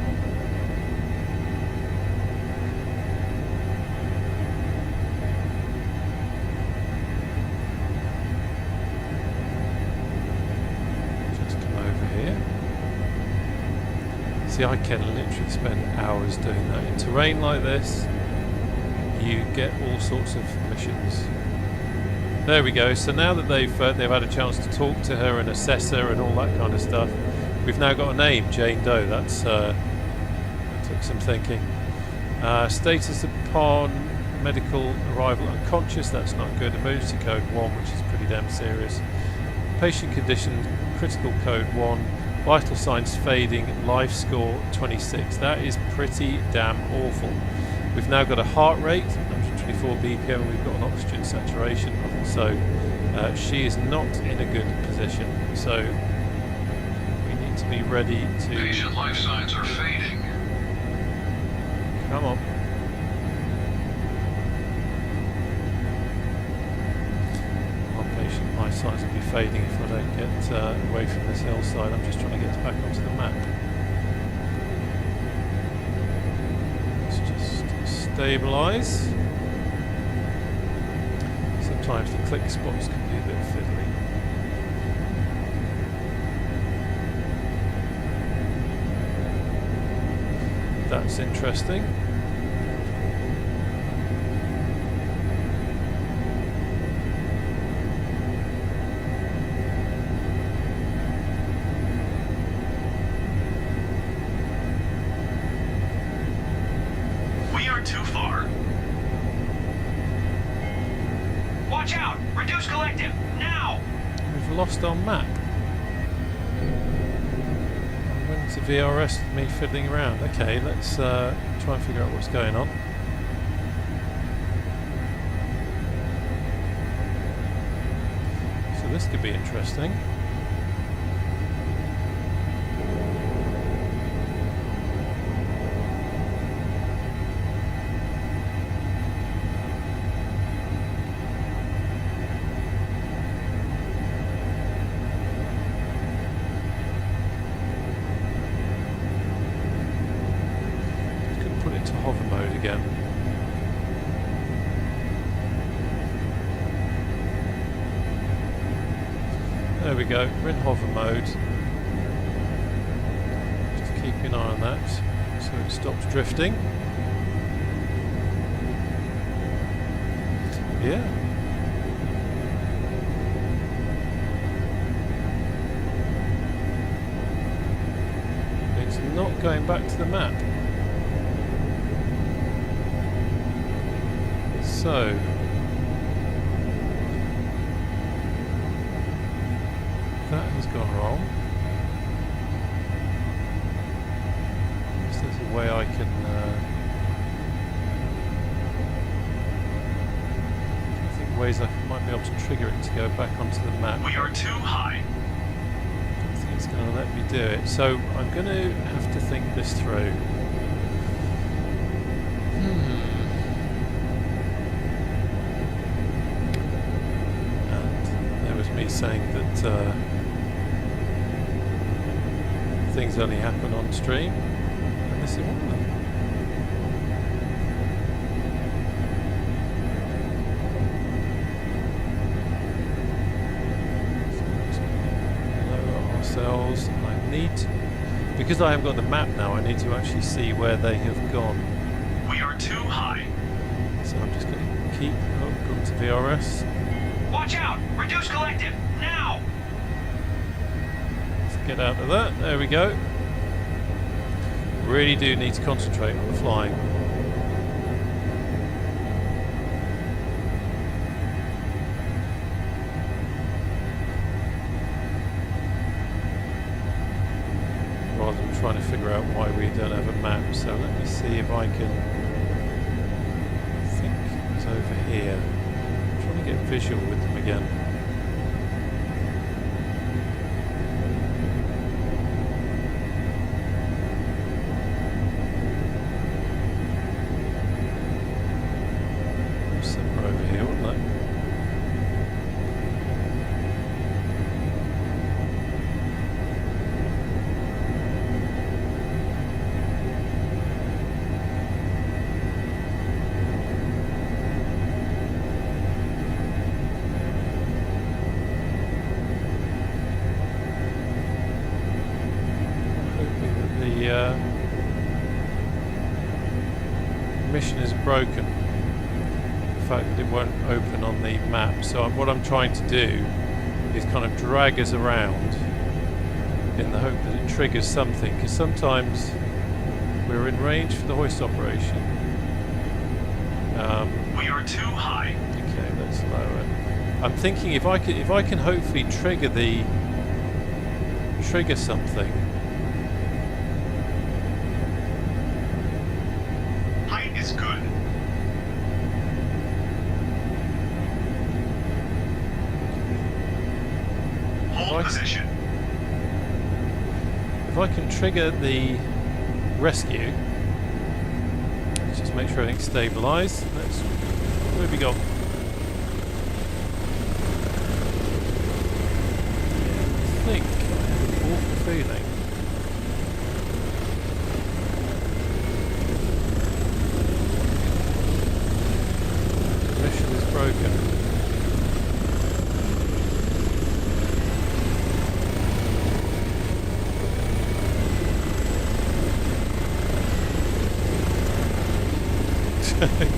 Just come over here. See, I can literally spend hours doing that. In terrain like this, you get all sorts of missions. There we go. So now that they've had a chance to talk to her and assess her and all that kind of stuff, we've now got a name, Jane Doe. That's that took some thinking. Status upon medical arrival unconscious. That's not good. Emergency code 1, which is pretty damn serious. Patient condition critical code 1. Vital signs fading. Life score 26. That is pretty damn awful. We've now got a heart rate 124 BPM, and we've got an oxygen saturation. So she is not in a good position. So to be ready to... Patient life signs are fading. Come on. My patient life signs will be fading if I don't get away from this hillside. I'm just trying to get back onto the map. Let's just stabilise. Sometimes the click spots can be a bit fiddly. That's interesting. Reduce collective, now! We've lost our map. When's the VRS with me fiddling around? Okay, let's try and figure out what's going on. So this could be interesting. Again. There we go, we're in hover mode. Just keep an eye on that so it stops drifting. Yeah. It's not going back to the map. So, that has gone wrong. Is there a way I can I think ways I might be able to trigger it to go back onto the map. We are too high. I don't think it's going to let me do it. So I'm going to have to think this through. Saying that things only happen on stream, and this is one of them. So lower ourselves. I need to, because I haven't got the map now, I need to actually see where they have gone. We are too high. So I'm just going to keep going to VRS. Watch out! Reduce collective, now! Let's get out of that. There we go. Really do need to concentrate on the flying. Rather than trying to figure out why we don't have a map. So let me see if I can... I think it's over here. Get visual with them again. Somewhere over here, wouldn't they? Mission is broken. The fact that it won't open on the map. So what I'm trying to do is kind of drag us around in the hope that it triggers something. Because sometimes we're in range for the hoist operation. We are too high. Okay, let's lower it. I'm thinking if I can hopefully trigger something. Is good. Hold position. If I can trigger the rescue, let's just make sure everything's stabilised. Where have we gone? I think I have an awful feeling. Broken.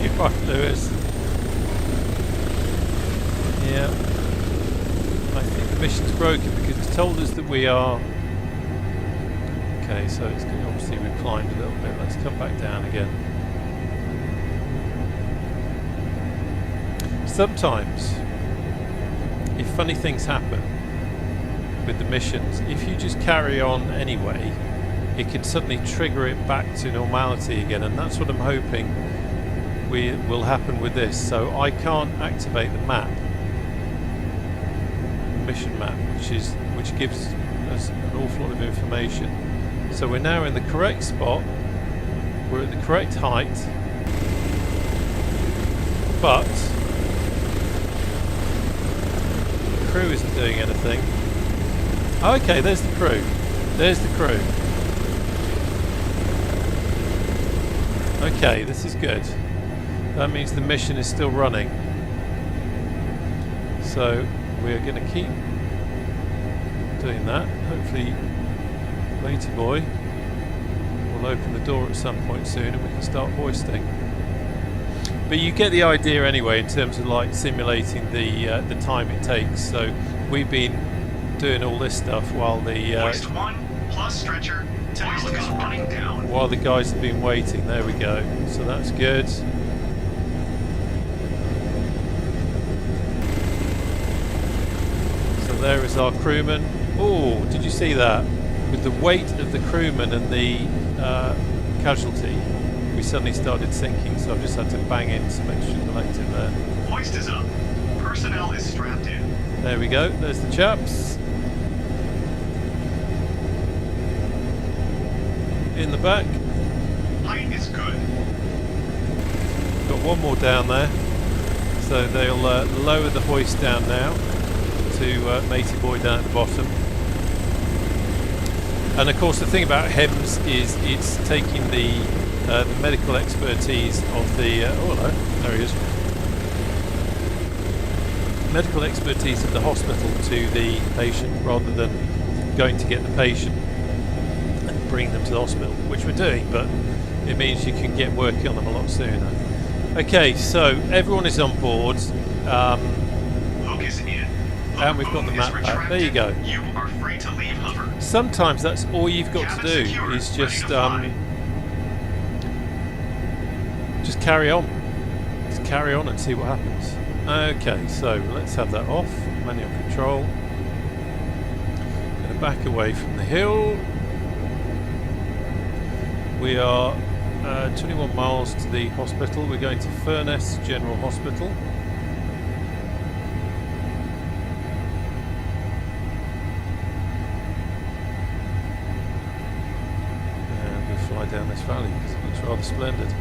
You're right, Lewis. Yeah. I think the mission's broken because it's told us that we are... Okay, so it's good. Obviously we've climbed a little bit. Let's come back down again. Sometimes if funny things happen with the missions, if you just carry on anyway, it can suddenly trigger it back to normality again, and that's what I'm hoping will happen with this. So I can't activate the map, the mission map, which gives us an awful lot of information. So we're now in the correct spot, we're at the correct height, but the crew isn't doing anything. Oh, okay, there's the crew. There's the crew. Okay, this is good. That means the mission is still running. So we're going to keep doing that. Hopefully Matey Boy will open the door at some point soon and we can start hoisting. But you get the idea anyway in terms of like simulating the time it takes. So we've been doing all this stuff while the Hoist 1 plus stretcher. Task is running down. While the guys have been waiting. There we go. So that's good. So there is our crewman. Oh, did you see that? With the weight of the crewman and the casualty, we suddenly started sinking, so I've just had to bang in some extra collective there. Hoist is up. Personnel is strapped in. There we go, there's the chaps. In the back. Height is good. Got one more down there. So they'll lower the hoist down now to Matey Boy down at the bottom. And of course the thing about HEMS is it's taking the medical expertise of the oh hello, there he is. Medical expertise of the hospital to the patient rather than going to get the patient and bring them to the hospital, which we're doing, but it means you can get working on them a lot sooner. Okay, so everyone is on board. Hook is in. And we've got the map back. There you go. You are free to leave hover. Sometimes that's all you've got to do Cabin is secured, just ready carry on. Just carry on and see what happens. Okay, so let's have that off. Manual control. Going to back away from the hill. We are 21 miles to the hospital. We're going to Furness General Hospital. And we'll fly down this valley because it looks rather splendid.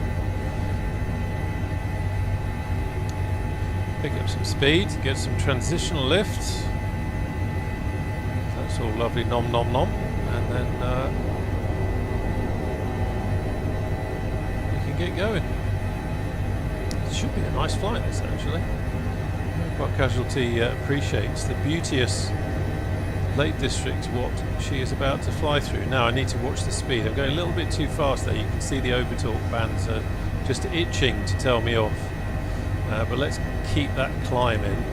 Pick up some speed, get some transitional lift. That's all lovely, nom nom nom. And then we can get going. It should be a nice flight, this actually. What Casualty appreciates the beauteous Lake District, what she is about to fly through. Now I need to watch the speed. I'm going a little bit too fast there. You can see the overtalk bands are just itching to tell me off. But let's keep that climb in.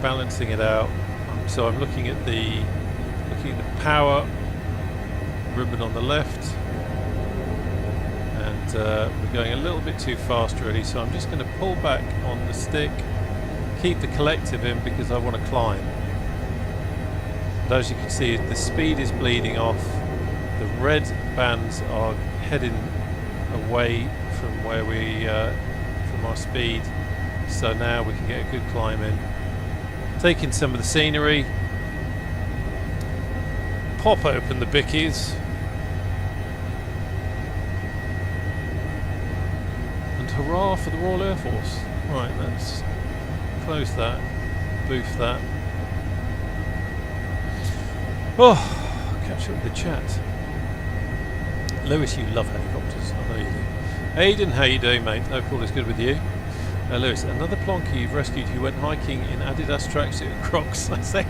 Balancing it out. So I'm looking at the power ribbon on the left, and we're going a little bit too fast really. So I'm just going to pull back on the stick, keep the collective in because I want to climb. And as you can see, the speed is bleeding off. The red bands are heading away from where we from our speed, so now we can get a good climb in, taking some of the scenery, pop open the bickies, and hurrah for the Royal Air Force. Right, let's close that, boof that. Oh, catch up with the chat. Lewis, you love helicopters, I know you do. Aidan, how you doing, mate? Hope all is good with you. Lewis, another plonker you've rescued who went hiking in Adidas tracksuit and Crocs. I say,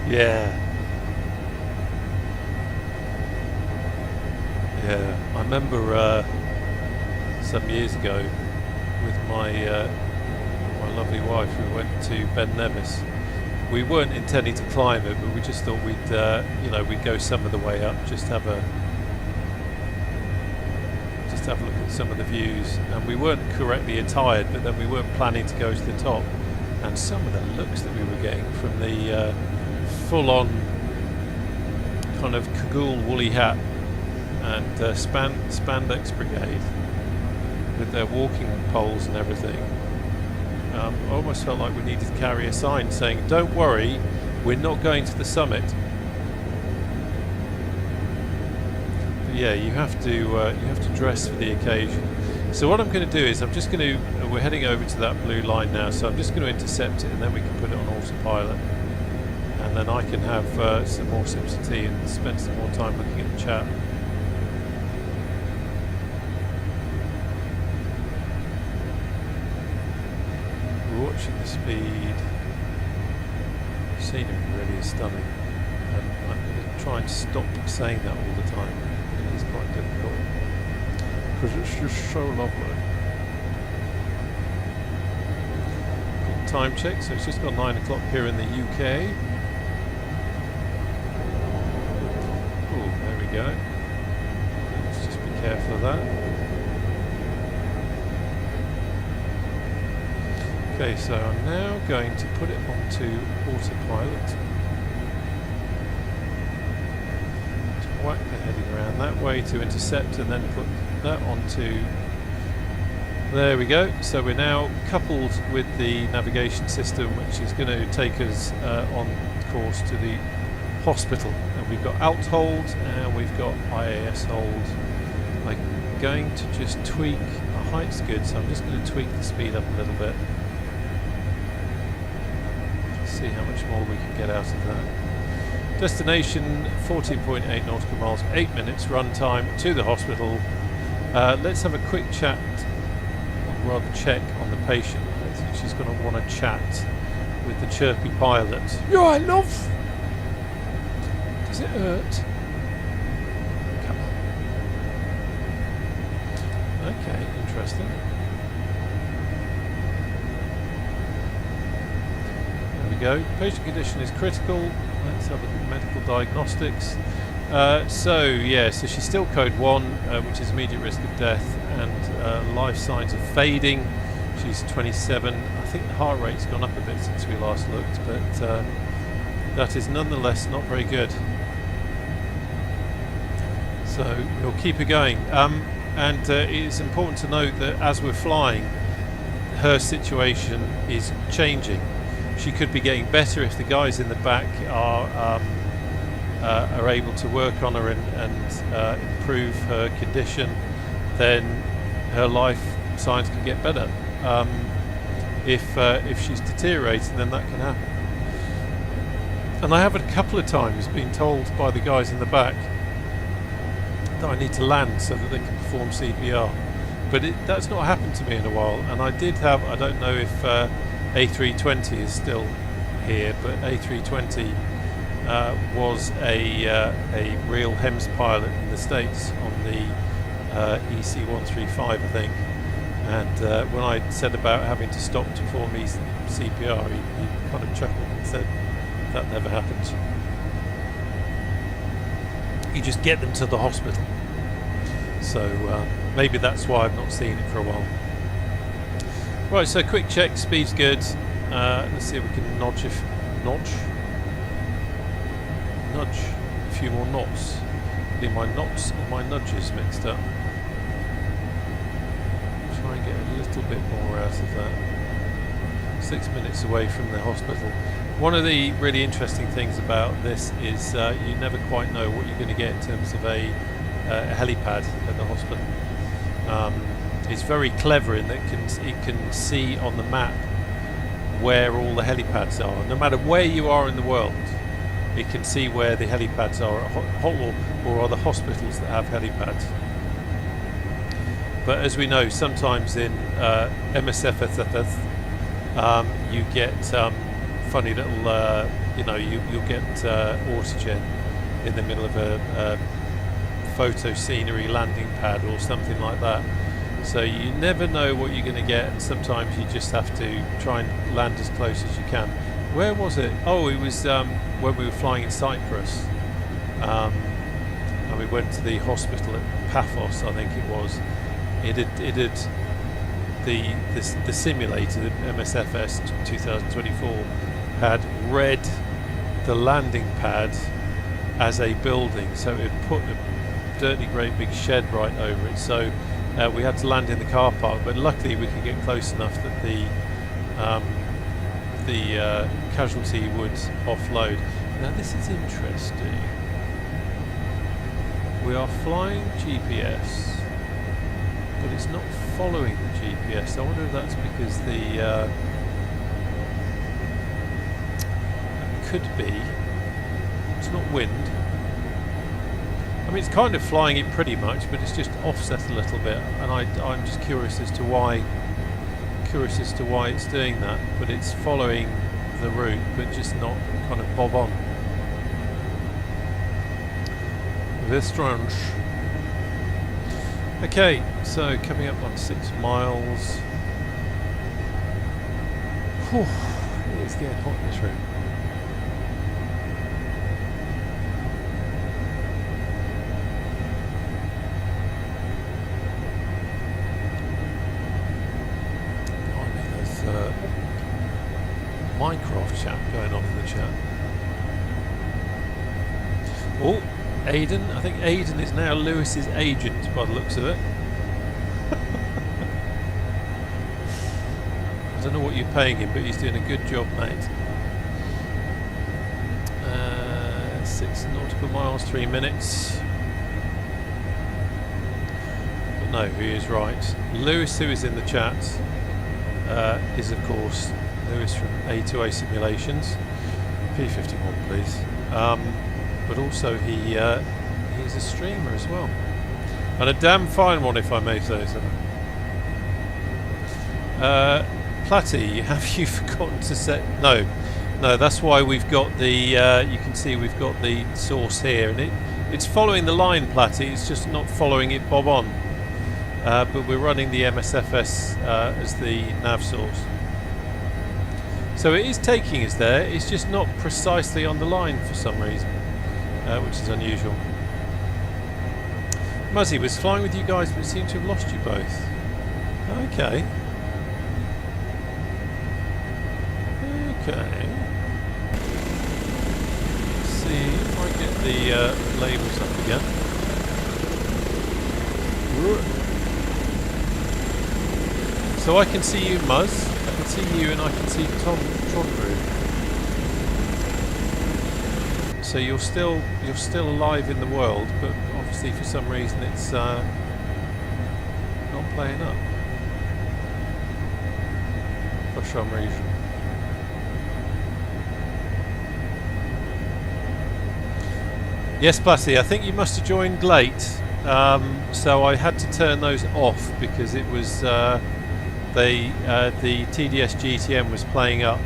yeah. Yeah, I remember some years ago with my my lovely wife, we went to Ben Nevis. We weren't intending to climb it, but we just thought we'd, you know, we'd go some of the way up, just have just have a look at some of the views. And we weren't correctly attired, but then we weren't planning to go to the top. And some of the looks that we were getting from the full-on kind of cagoule woolly hat and spandex brigade with their walking poles and everything. I almost felt like we needed to carry a sign saying, "Don't worry, we're not going to the summit." But yeah, you have to dress for the occasion. So what I'm going to do is we're heading over to that blue line now, so I'm just going to intercept it and then we can put it on autopilot. And then I can have some more sips of tea and spend some more time looking at the chat. We're watching the speed. Scenery really is stunning. And I'm going to try and stop saying that all the time. It is quite difficult. Because it's just so lovely. Quick time check, so it's just got 9 o'clock here in the UK. Oh, there we go. Let's just be careful of that. Okay, so I'm now going to put it onto autopilot. To whack the heading around that way to intercept and then put that onto... There we go. So we're now coupled with the navigation system, which is going to take us on course to the hospital. And we've got alt hold and we've got IAS hold. I'm going to just tweak... The height's good, so I'm just going to tweak the speed up a little bit. See how much more we can get out of that. Destination 14.8 nautical miles, 8 minutes run time to the hospital. Let's have a quick chat, or rather check on the patient. I think she's going to want to chat with the chirpy pilot. You're right, love. Does it hurt? Come on. Okay, interesting. Go. Patient condition is critical. Let's have a look at medical diagnostics. So she's still code 1, which is immediate risk of death, and life signs of fading. She's 27. I think the heart rate's gone up a bit since we last looked, but that is nonetheless not very good. So we'll keep her going. And it's important to note that as we're flying, her situation is changing. She could be getting better if the guys in the back are able to work on her and improve her condition. Then her life signs can get better. If she's deteriorating, then that can happen. And I have a couple of times been told by the guys in the back that I need to land so that they can perform CPR. But that's not happened to me in a while. And I did have, I don't know if A320 is still here, but A320 was a real HEMS pilot in the States on the HC135, I think. And when I said about having to stop to perform CPR, he kind of chuckled and said, that never happens. You just get them to the hospital. So maybe that's why I've not seen it for a while. Right, so quick check, speed's good. Let's see if we can nudge a few more knots. Getting my knots and my nudges mixed up. Try and get a little bit more out of that. 6 minutes away from the hospital. One of the really interesting things about this is you never quite know what you're going to get in terms of a helipad at the hospital. It's very clever in that it can see on the map where all the helipads are. No matter where you are in the world, it can see where the helipads are at or other hospitals that have helipads. But as we know, sometimes in MSF, you get funny little, you'll get oxygen in the middle of a photo scenery landing pad or something like that. So you never know what you're going to get, and sometimes you just have to try and land as close as you can. Where was it? Oh, it was when we were flying in Cyprus, and we went to the hospital at Paphos, I think it was, the simulator, the MSFS 2024, had read the landing pad as a building, so it put a dirty great big shed right over it. So we had to land in the car park, but luckily we could get close enough that the casualty would offload. Now this is interesting. We are flying GPS, but it's not following the GPS. I wonder if that's because the could be. It's not wind. I mean, it's kind of flying it pretty much, but it's just offset a little bit, and I'm just curious as to why. It's doing that, but it's following the route, but just not kind of bob on. Very strange. Okay, so coming up on 6 miles. Whew, it's getting hot in this room. Minecraft chat going on in the chat. Oh, Aiden. I think Aiden is now Lewis's agent by the looks of it. I don't know what you're paying him, but he's doing a good job, mate. 6 nautical miles, 3 minutes. But no, he is right. Lewis, who is in the chat, is of course Lewis from A2A Simulations. P51 please. But also he's a streamer as well, and a damn fine one, if I may say so. Platty, have you forgotten to set? No, that's why we've got the you can see we've got the source here, and it's following the line, Platty. It's just not following it bob on, but we're running the MSFS as the nav source. So it is taking us there, it's just not precisely on the line for some reason, which is unusual. Muzzy was flying with you guys, but seemed to have lost you both. Okay. Okay. Let's see if I get the labels up again. So I can see you, Muzz. I can see you, and I can see Tronru. So you're still alive in the world, but obviously for some reason it's not playing up. For some reason. Yes, Plassy, I think you must have joined late. So I had to turn those off because it was the TDS GTM was playing up,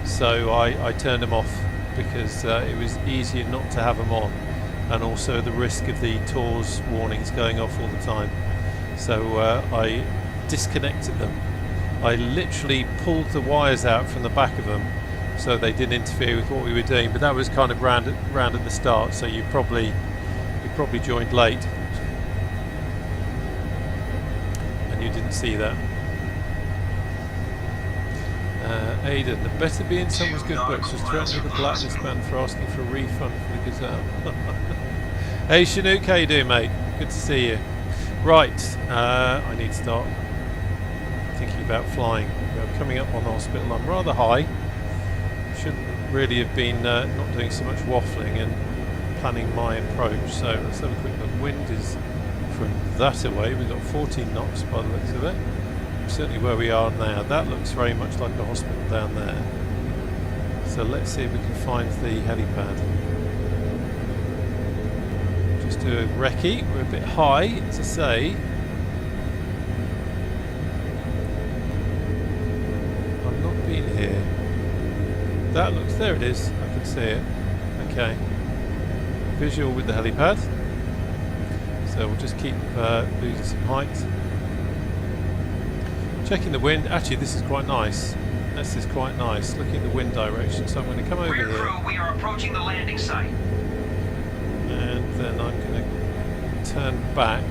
so I turned them off because it was easier not to have them on, and also the risk of the TORS warnings going off all the time. So I disconnected them. I literally pulled the wires out from the back of them so they didn't interfere with what we were doing, but that was kind of round at the start, so you probably joined late and you didn't see that. Aiden, the better be in someone's good books was threatened with a blacklist ban for asking for a refund for the Gazelle. Hey Chinook, how you doing, mate? Good to see you. Right, I need to start thinking about flying. We're coming up on the hospital. I'm rather high. Shouldn't really have been not doing so much waffling and planning my approach. So let's have a quick look. Wind is from that away. We've got 14 knots by the looks of it. Certainly where we are now. That looks very much like a hospital down there. So let's see if we can find the helipad. Just do a recce. We're a bit high, to say. I've not been here. That looks, there it is. I can see it. Okay. Visual with the helipad. So we'll just keep losing some height. Checking the wind. Actually, this is quite nice. This is quite nice. Looking at the wind direction. So I'm going to come over here. Crew, we are approaching the landing site. And then I'm going to turn back.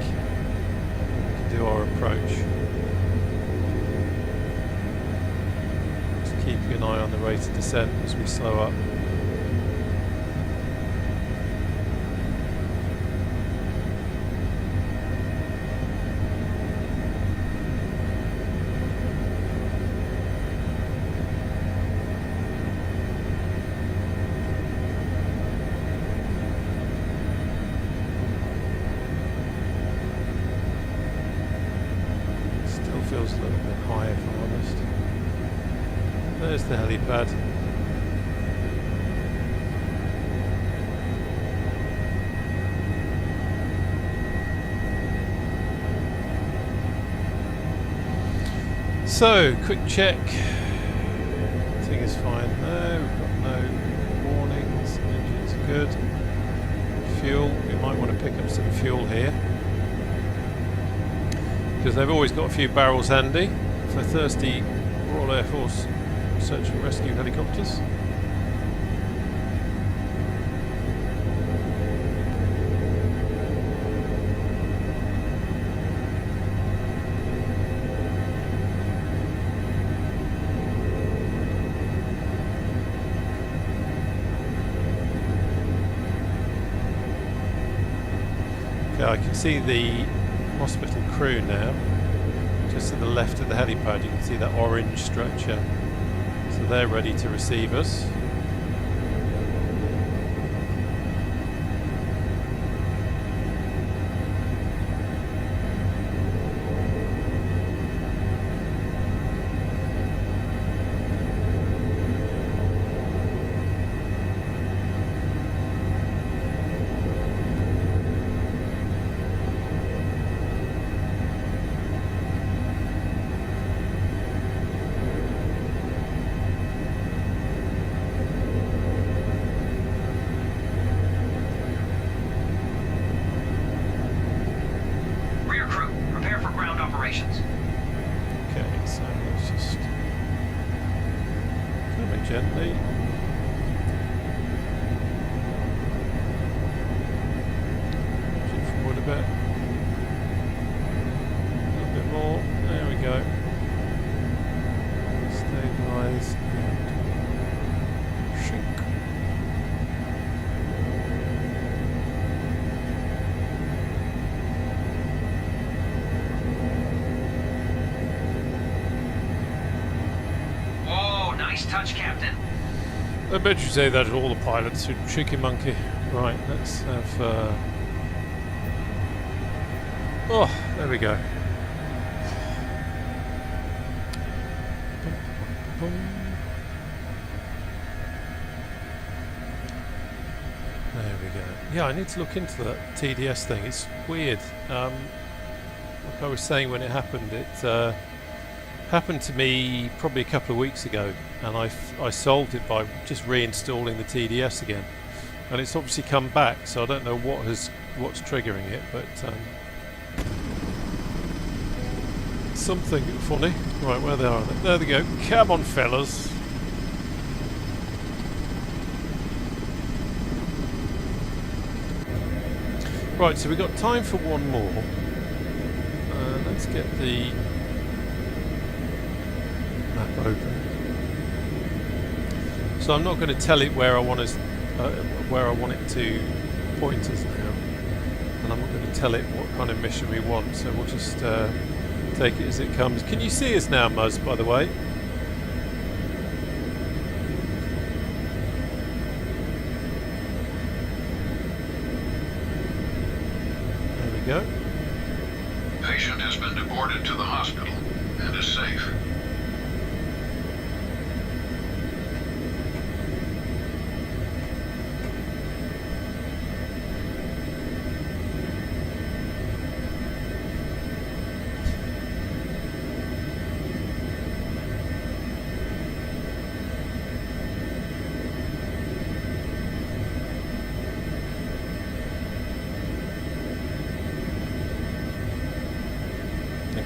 do our approach. Just keeping an eye on the rate of descent as we slow up. Feels a little bit high, if I'm honest. There's the helipad. So, quick check. Everything is fine there. We've got no warnings. Engines are good. Fuel. We might want to pick up some fuel here, because they've always got a few barrels handy for thirsty Royal Air Force search and rescue helicopters. Okay, I can see the hospital crew now. Just to the left of the helipad you can see that orange structure, so they're ready to receive us. Okay, so let's just come in gently. Push it forward a bit. A little bit more. There we go. Stabilise and shrink. Nice touch, Captain. I bet you say that to all the pilots who cheeky monkey. Right, let's have oh, there we go. There we go. Yeah, I need to look into that TDS thing. It's weird. Like I was saying when it happened, it happened to me probably a couple of weeks ago, and I solved it by just reinstalling the TDS again, and it's obviously come back, so I don't know what's triggering it, but something funny. Right, where they are? There they go. Come on, fellas. Right, so we've got time for one more. Let's get the map open. So I'm not going to tell it where I want it to point us now, and I'm not going to tell it what kind of mission we want. So we'll just take it as it comes. Can you see us now, Muzz? By the way. There we go. Patient has been deported to the hospital and is safe.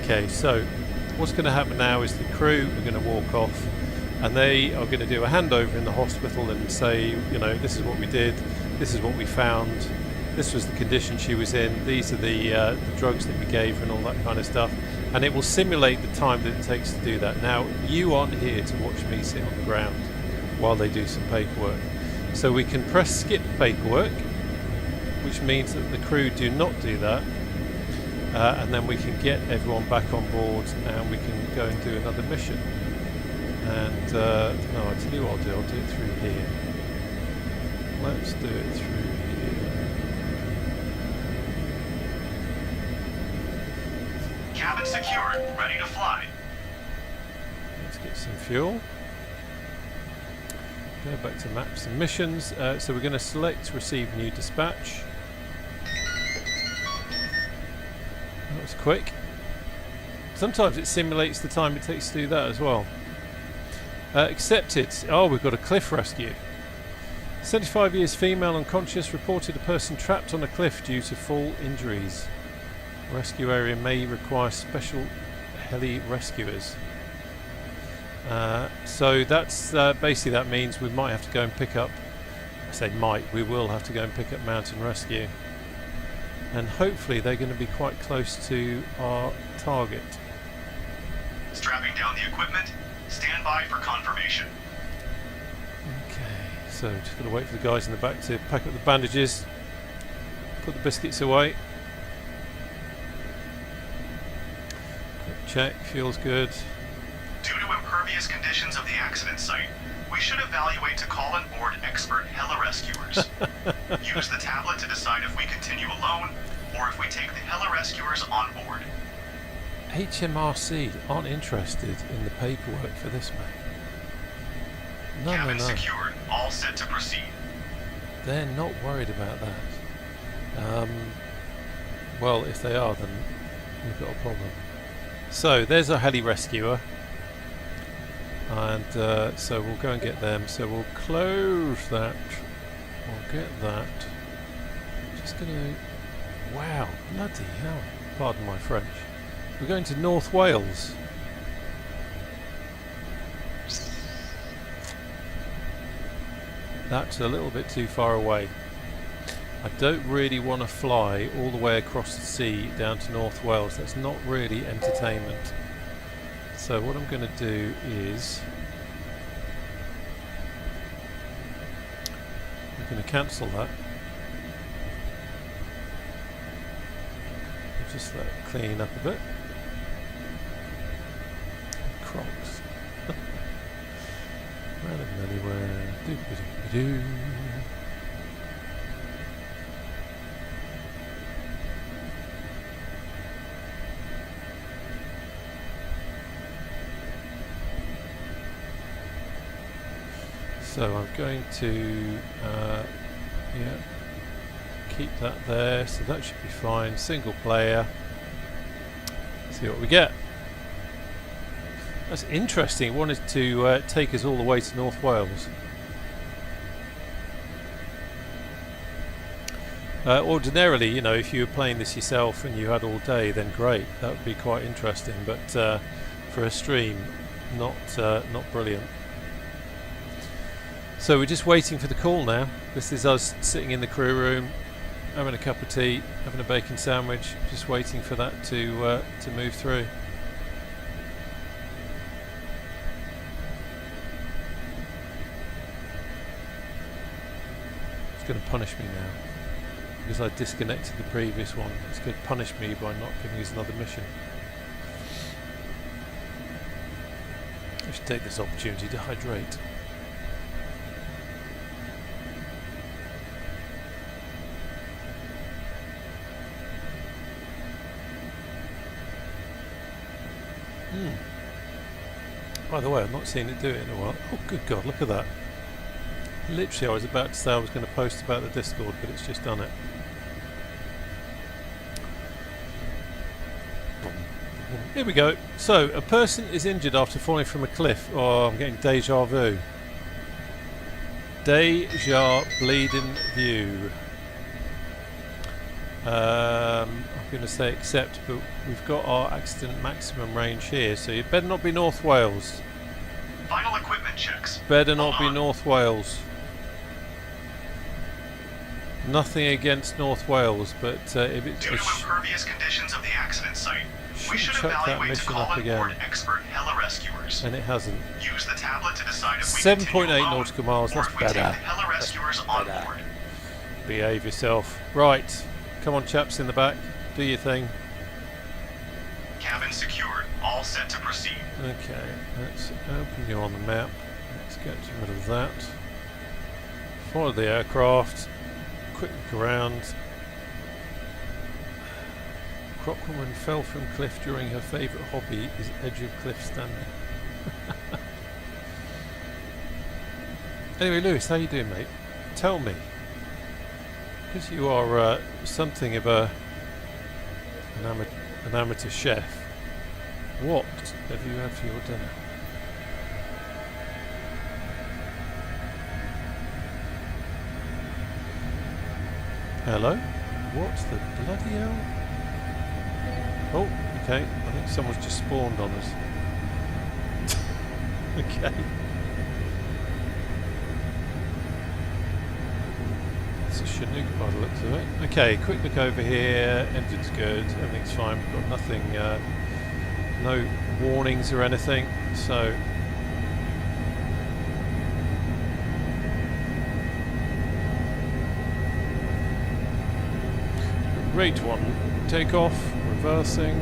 Okay, so what's going to happen now is the crew are going to walk off, and they are going to do a handover in the hospital and say, you know, this is what we did, this is what we found, this was the condition she was in, these are the drugs that we gave her and all that kind of stuff, and it will simulate the time that it takes to do that. Now, you aren't here to watch me sit on the ground while they do some paperwork. So we can press skip paperwork, which means that the crew do not do that, and then we can get everyone back on board and we can go and do another mission. And no, I'll tell you what I'll do it through here. Let's do it through here. Cabin secured, ready to fly. Let's get some fuel. Go back to maps and missions. So we're going to select receive new dispatch. That was quick. Sometimes it simulates the time it takes to do that as well. Accepted. Oh, we've got a cliff rescue. 75 years female unconscious, reported a person trapped on a cliff due to fall injuries. Rescue area may require special heli rescuers. So that's basically, that means we might have to go and pick up, I say might, we will have to go and pick up mountain rescue. And hopefully they're going to be quite close to our target. Strapping down the equipment. Stand by for confirmation. Okay, so just got to wait for the guys in the back to pack up the bandages, put the biscuits away. Quick check, feels good. Due to impervious conditions of the accident site, we should evaluate to call on board expert heli-rescuers. Use the tablet to decide if we continue alone or if we take the heli-rescuers on board. HMRC aren't interested in the paperwork for this, mate. No, Cabin no, no. secured, all set to proceed. They're not worried about that. Well, if they are, then we've got a problem. So there's our heli rescuer, and so we'll go and get them. So we'll close that. We'll get that. Just gonna. Wow, bloody hell! Pardon my French. We're going to North Wales. That's a little bit too far away. I don't really want to fly all the way across the sea down to North Wales. That's not really entertainment. So what I'm going to do is I'm going to cancel that. Just let it clean up a bit. Crocs. Random anywhere. Doo-ba-doo-ba-doo. So I'm going to yeah, keep that there, so that should be fine. Single player. See what we get. That's interesting. It wanted to take us all the way to North Wales. Ordinarily, you know, if you were playing this yourself and you had all day, then great. That would be quite interesting. But for a stream, not brilliant. So we're just waiting for the call now. This is us sitting in the crew room, having a cup of tea, having a bacon sandwich, just waiting for that to move through. It's going to punish me now because I disconnected the previous one. It's going to punish me by not giving us another mission. I should take this opportunity to hydrate. By the way, I've not seen it do it in a while. Oh, good God, look at that. Literally, I was about to say I was going to post about the Discord, but it's just done it. Here we go. So, a person is injured after falling from a cliff. Oh, I'm getting deja vu. Deja bleeding view. I'm going to say accept, but we've got our accident maximum range here, so you better not be North Wales. Final equipment checks. Better not be North Wales. Nothing against North Wales, but if it's Due to impervious conditions of the accident site, we should chuck that evaluate to mission call up on board again. expert heli-rescuers. And it hasn't. Use the tablet to decide if we 7.8 continue alone, nautical miles, or that's if we take the better. heli-rescuers on better. board. Behave yourself. Right, come on chaps in the back, do your thing. Cabin secured. All set to proceed. Okay, let's open you on the map. Let's get rid of that. Follow the aircraft. Quick look around. Crockwoman fell from cliff during her favourite hobby is edge of cliff standing. Anyway, Lewis, how you doing, mate? Tell me, because you are something of an amateur chef. What have you had for your dinner? Hello? What the bloody hell? Oh, okay. I think someone's just spawned on us. Okay. It's a Chinook by the looks of it. Okay, quick look over here. Engine's good. Everything's fine. We've got nothing, no warnings or anything. So. Rate 1. Takeoff. Reversing.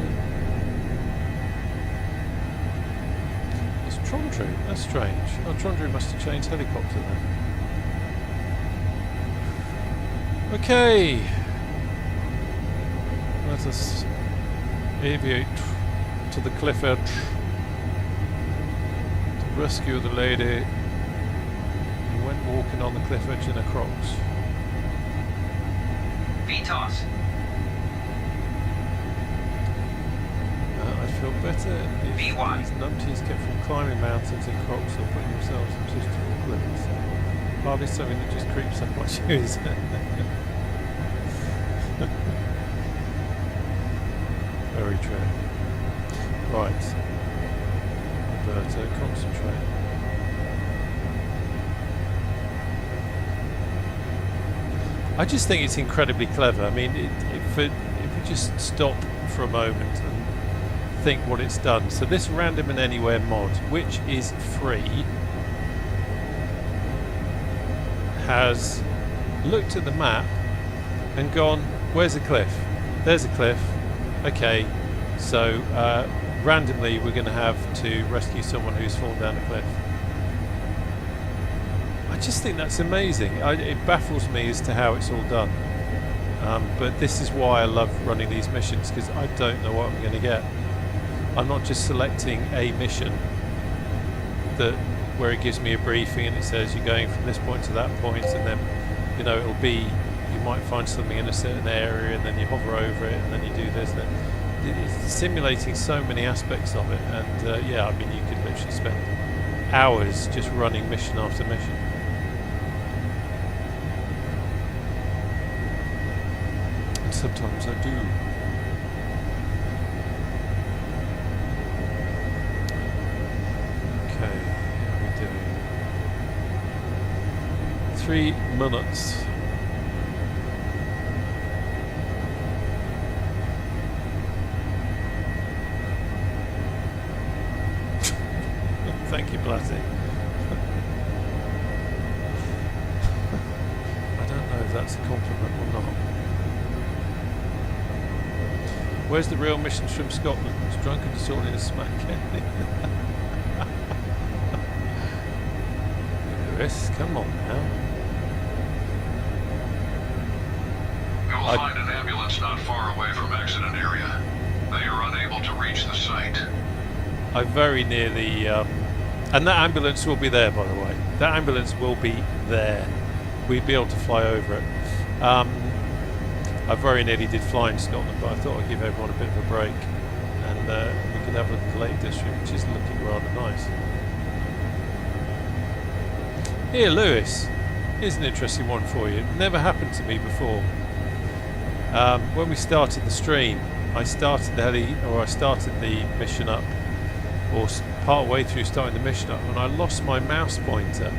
It's Trondru. That's strange. Oh, Trondru must have changed helicopter then. Okay. Let us aviate to the cliff edge to rescue the lady who went walking on the cliff edge in her Crocs. VTOS. I'd feel better if V1. these numpties kept from climbing mountains in Crocs or putting themselves in testicle cliffs. Hardly something that just creeps up on you, is it? Very true. Right. Roberto, concentrate. I just think it's incredibly clever. I mean, if we just stop for a moment and think what it's done. So this random and anywhere mod, which is free, has looked at the map and gone, where's a cliff? There's a cliff. Okay, so randomly we're going to have to rescue someone who's fallen down a cliff. I just think that's amazing. It baffles me as to how it's all done. But this is why I love running these missions, because I don't know what I'm going to get. I'm not just selecting a mission where it gives me a briefing and it says you're going from this point to that point, and then it'll be, you might find something in a certain area and then you hover over it and then you do this. It's simulating so many aspects of it, and yeah, I mean, you could literally spend hours just running mission after mission. And sometimes I do. Okay, how are we doing? 3 minutes. Thank you, Blatty. I don't know if that's a compliment or not. Where's the real missions from Scotland? It's drunk and disorderly as smack. Lewis, come on now. You will find an ambulance not far away from accident area. They are unable to reach the site. I very nearly, and that ambulance will be there, by the way. That ambulance will be there. We'd be able to fly over it. I very nearly did fly in Scotland, but I thought I'd give everyone a bit of a break, and we can have a look at the Lake District, which is looking rather nice. Here, Lewis, here's an interesting one for you. It never happened to me before. When we started the stream, I started the mission up, or part way through starting the mission up, and I lost my mouse pointer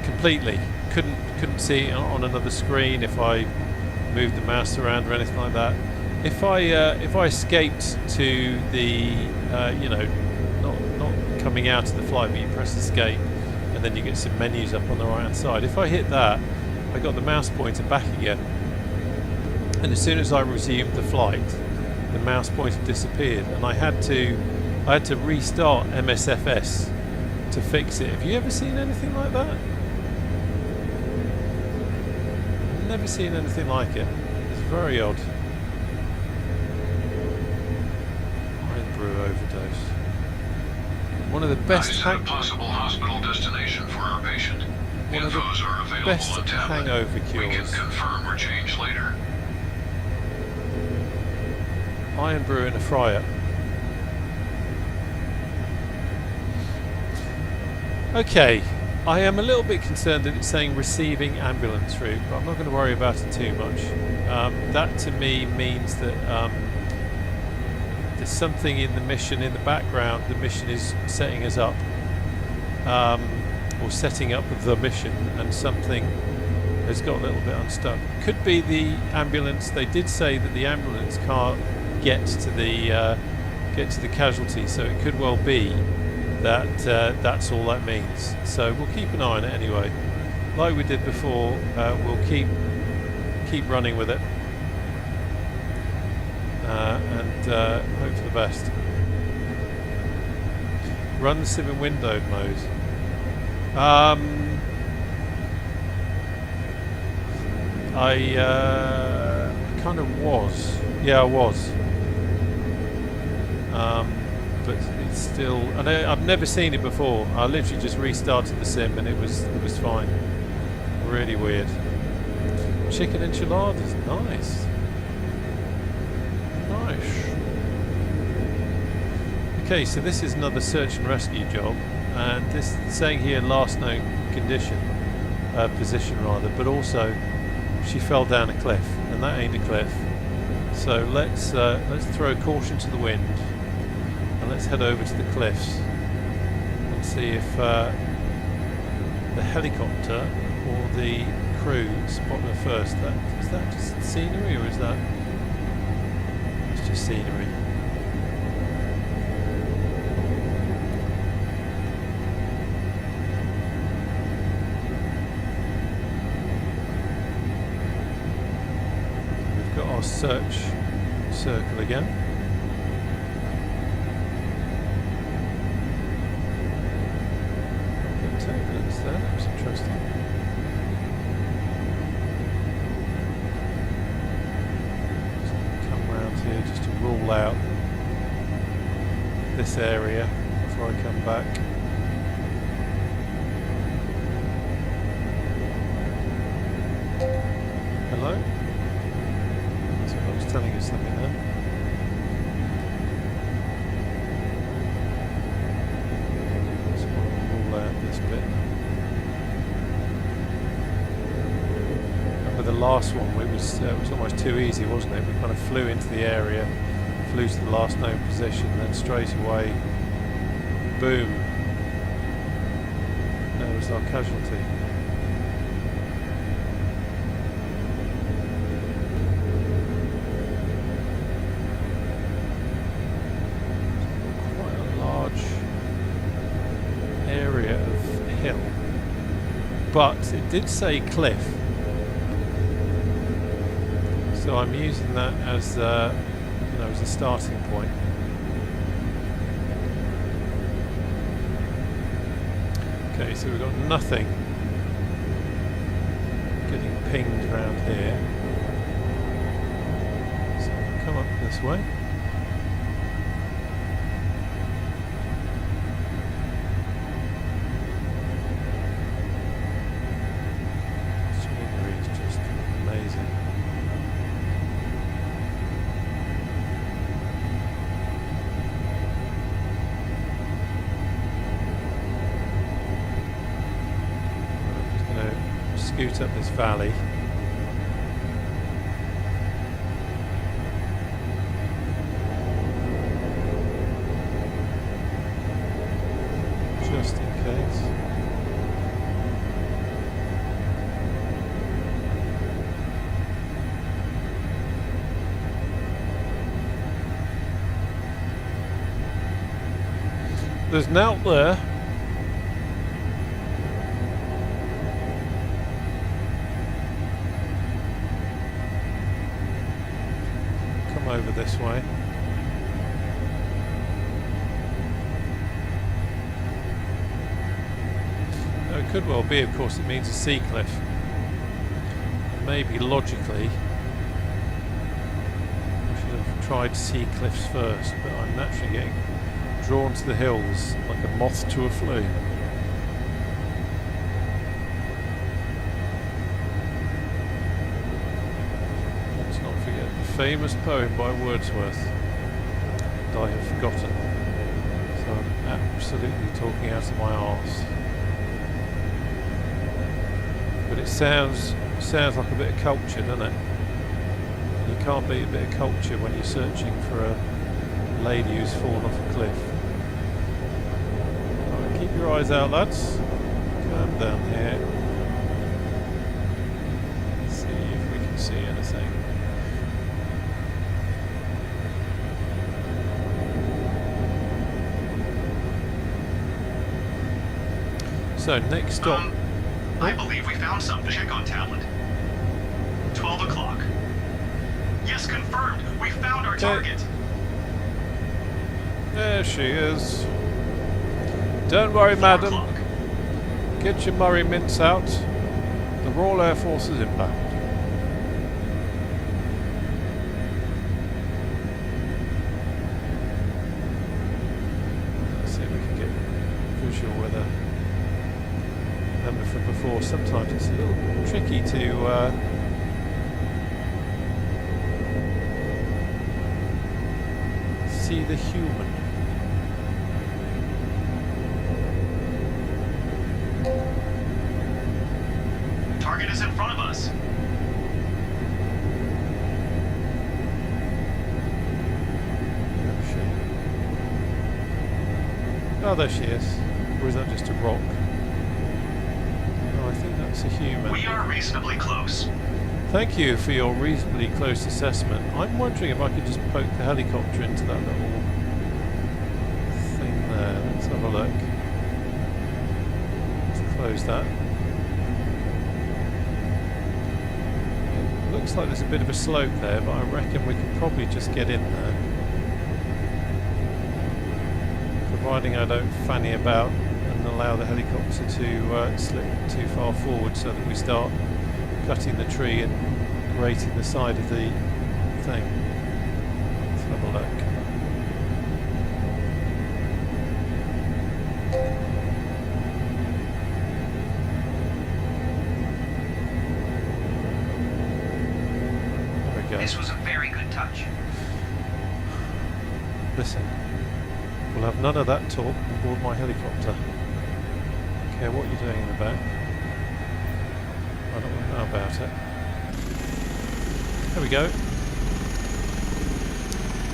completely. couldn't see it on another screen if I moved the mouse around or anything like that. If I escaped to the you know, not coming out of the flight, but you press escape and then you get some menus up on the right hand side. If I hit that, I got the mouse pointer back again, and as soon as I resumed the flight, the mouse pointer disappeared, and I had to restart MSFS to fix it. Have you ever seen anything like that? Never seen anything like it. It's very odd. Brew overdose. One of the best a possible hospital destination for our patient. One of the Infos are available best on tablet. hangover We can cures. confirm or change later. Iron brew in a fryer. Okay, I am a little bit concerned that it's saying receiving ambulance route, but I'm not going to worry about it too much. That to me means that there's something in the mission in the background. The mission is setting us up, or setting up the mission, and something has got a little bit unstuck. Could be the ambulance. They did say that the ambulance can't get to the casualty, so it could well be that that's all that means. So we'll keep an eye on it anyway. Like we did before, we'll keep running with it. And hope for the best. Run the sim in windowed mode. I kind of was. Yeah, I was. But it's still. And I've never seen it before. I literally just restarted the sim and it was fine. Really weird. Chicken enchiladas, nice. Okay, so this is another search and rescue job, and this is saying here last known condition, position rather, but also she fell down a cliff, and that ain't a cliff. So let's throw caution to the wind, and let's head over to the cliffs and see if the helicopter or the crew spot her first. Is that just scenery, or is that? It's just scenery. We've got our search circle again. Good turbulence there, that was interesting. Here just to rule out this area before I come back. Hello? That's what I was telling you something then. Just want to rule out this bit. The last one, it was almost too easy, wasn't it? We kind of flew into the area, flew to the last known position, then straight away, boom, there was our casualty. Quite a large area of hill, but it did say cliff. So I'm using that as as a starting point. Okay, so we've got nothing getting pinged around here. So we'll come up this way. Scenery is just amazing. Scoot up this valley. Just in case. There's an out there. Come over this way. Now, it could well be, of course, it means a sea cliff. Maybe logically I should have tried sea cliffs first, but I'm naturally getting drawn to the hills like a moth to a flue. Let's not forget the famous poem by Wordsworth, and I have forgotten. So I'm absolutely talking out of my arse. But it sounds like a bit of culture, doesn't it? And you can't beat a bit of culture when you're searching for a lady who's fallen off a cliff. Right, keep your eyes out, lads. Come down here. See if we can see anything. So next stop. I believe we found something. Check on tablet. 12 o'clock. Yes, confirmed. We found our target. There she is. Don't worry, madam. Get your Murray mints out. The Royal Air Force is inbound. Let's see if we can get visual with her. Remember from before, sometimes it's a little tricky to see the human. Target is in front of us. Oh, there she is. Or is that just a rock? I think that's a human. We are reasonably close. Thank you for your reasonably close assessment. I'm wondering if I could just poke the helicopter into that little thing there. Let's have a look. Let's close that. It looks like there's a bit of a slope there, but I reckon we could probably just get in there. Providing I don't fanny about and allow the helicopter to slip too far forward so that we start cutting the tree and grating the side of the thing. Let's have a look. There we go. This was a very good touch. Listen, we'll have none of that talk on board my helicopter. Okay, what you're doing in the back. I don't want to know about it. There we go.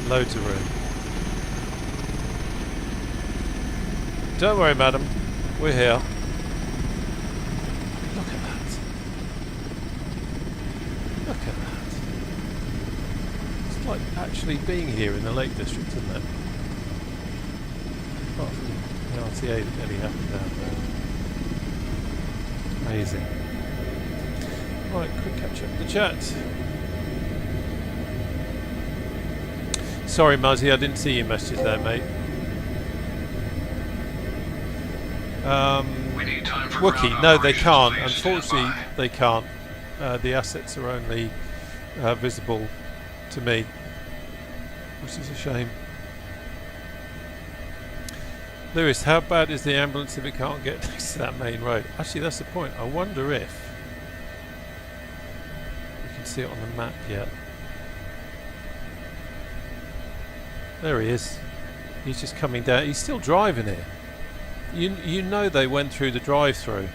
Loads of room. Don't worry, madam. We're here. Look at that. Look at that. It's like actually being here in the Lake District, isn't it? Apart from the RTA that nearly happened down there. Amazing. Right, quick catch up the chat. Sorry, Muzzy, I didn't see your message there, mate. We need time for Wookie, ground no, they operations, can't. please. Unfortunately, Stand by. they can't. The assets are only visible to me, which is a shame. Lewis, how bad is the ambulance if it can't get next to that main road? Actually, that's the point. I wonder if we can see it on the map yet. There he is. He's just coming down. He's still driving it. You know they went through the drive-through.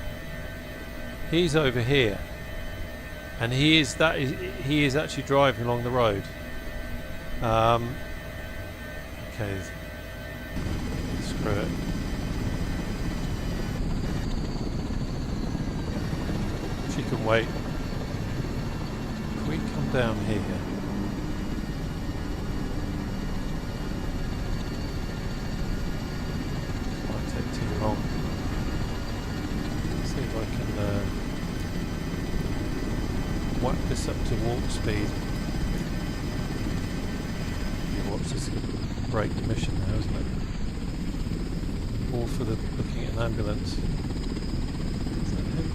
He's over here, and he is actually driving along the road. Okay. Screw it. She can wait. If we come down here. speed. Yeah, what's this? Break the mission now, isn't it? All for the looking at an ambulance. Is that him?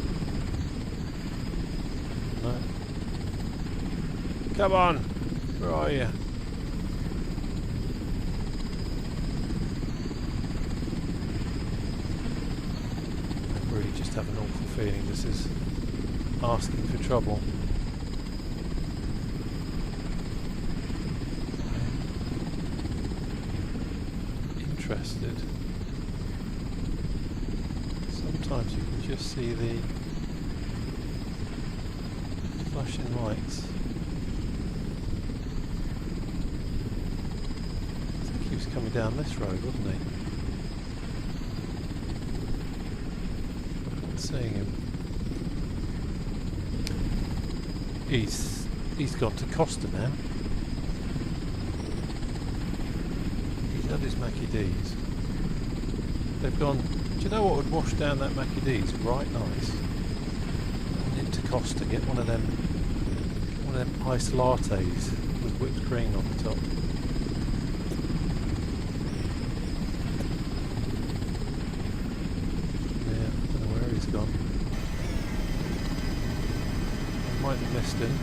No. Come on! Where are you? I really just have an awful feeling this is asking for trouble. Interested. Sometimes you can just see the flashing lights. I think he was coming down this road, wasn't he? I'm not seeing him. He's gone to Costa now. He's had his Mackie D's. They've gone. Do you know what would wash down that Mackie D's right nice? And into Costa, get one of them iced lattes with whipped cream on the top. Yeah, I don't know where he's gone. I might have missed him.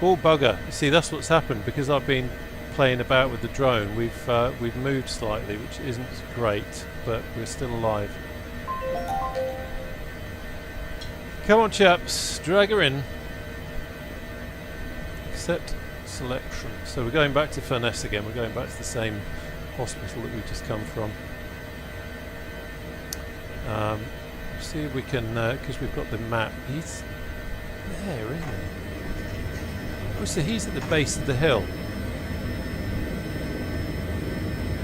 Oh bugger! You see, that's what's happened because I've been playing about with the drone. We've moved slightly, which isn't great, but we're still alive. Come on, chaps, drag her in. Accept selection. So we're going back to Furness again. We're going back to the same hospital that we just come from. See if we can, because we've got the map. He's there, isn't he? Oh, so he's at the base of the hill.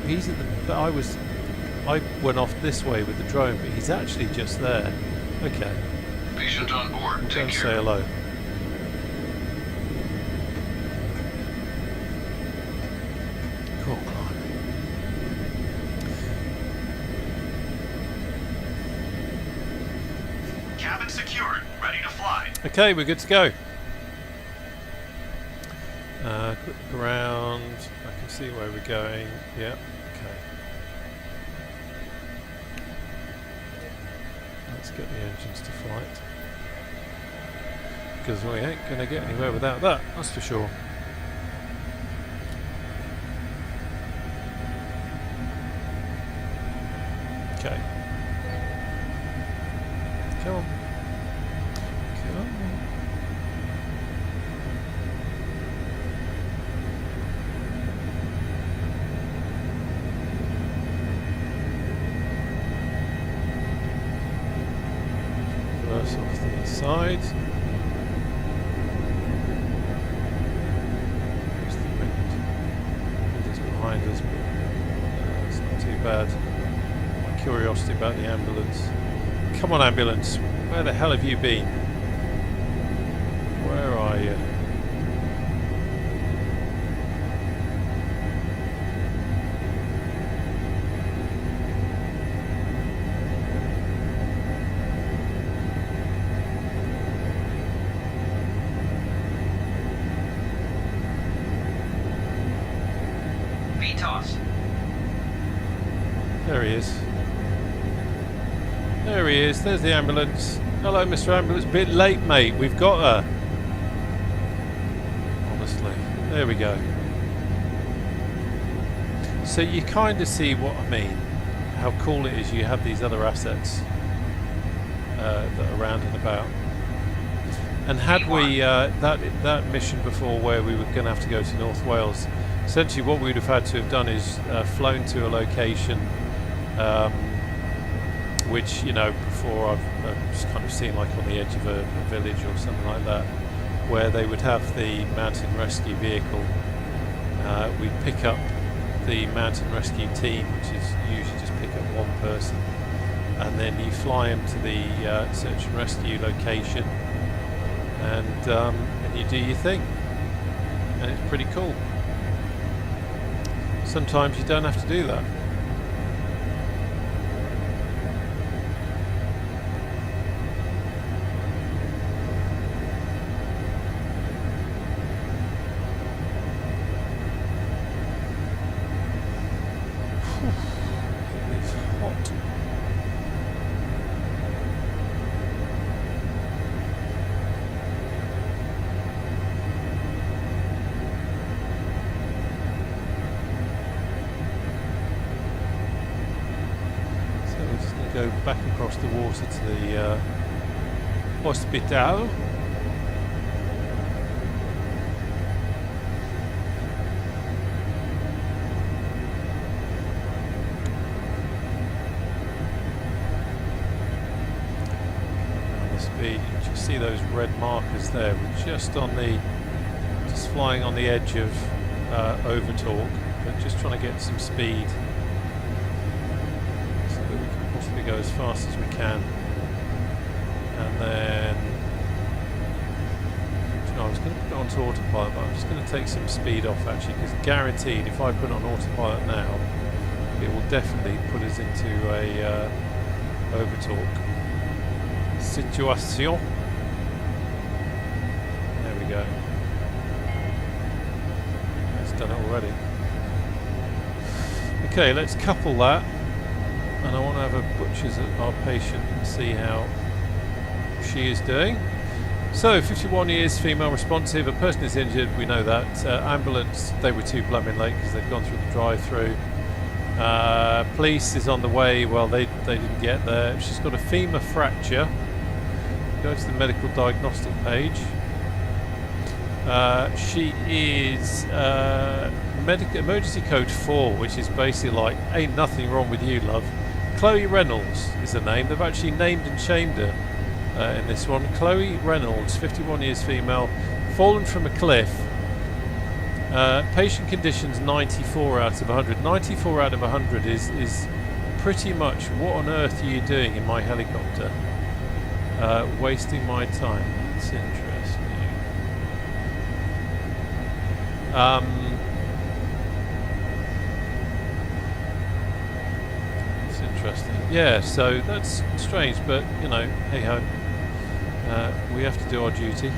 He's at the. I went off this way with the drone, but he's actually just there. Okay. Patient on board. We'll Take go and care. say hello. Cool. Cabin secured. Ready to fly. Okay, we're good to go. Quick look around. I can see where we're going. Yeah. Okay. Let's get the engines to flight. Because we ain't going to get anywhere without that, that's for sure. Okay. Come on. Come on. Reverse off to the side. There's the wind. Wind is behind us, but it's not too bad. My curiosity about the ambulance. Come on, ambulance. Where the hell have you been? Where are you? VTOS. There he is. There he is. There's the ambulance. Hello, Mr. Ambulance. Bit late, mate. We've got her. Honestly. There we go. So you kind of see what I mean. How cool it is you have these other assets that are around and about. And had we that mission before where we were going to have to go to North Wales, essentially what we would have had to have done is flown to a location which, you know, before I've just kind of seen like on the edge of a village or something like that, where they would have the mountain rescue vehicle. We'd pick up the mountain rescue team, which is usually just pick up one person, and then you fly them to the search and rescue location, and you do your thing, and it's pretty cool. Sometimes you don't have to do that. go back across the water to the hospital. You see those red markers there. We're just flying on the edge of over torque, but just trying to get some speed so that we can possibly go as fast as we can. And then, I was going to put it onto autopilot, but I'm just going to take some speed off actually, because guaranteed if I put it on autopilot now, it will definitely put us into a over torque situation. There we go. It's done it already. Okay, let's couple that, and I want to have a butcher's at our patient and see how she is doing. So, 51 years, female, responsive. A person is injured, we know that. Ambulance, they were too blooming late because they'd gone through the drive-through. Police is on the way. Well, they didn't get there. She's got a femur fracture. Go to the medical diagnostic page. She is emergency code 4, which is basically like, ain't nothing wrong with you, love. Chloe Reynolds is the name. They've actually named and shamed her in this one. Chloe Reynolds, 51 years, female, fallen from a cliff. Patient conditions 94 out of 100. 94 out of 100 is pretty much what on earth are you doing in my helicopter? Wasting my time. It's interesting. It's interesting. Yeah, so that's strange, but you know, hey ho. We have to do our duty.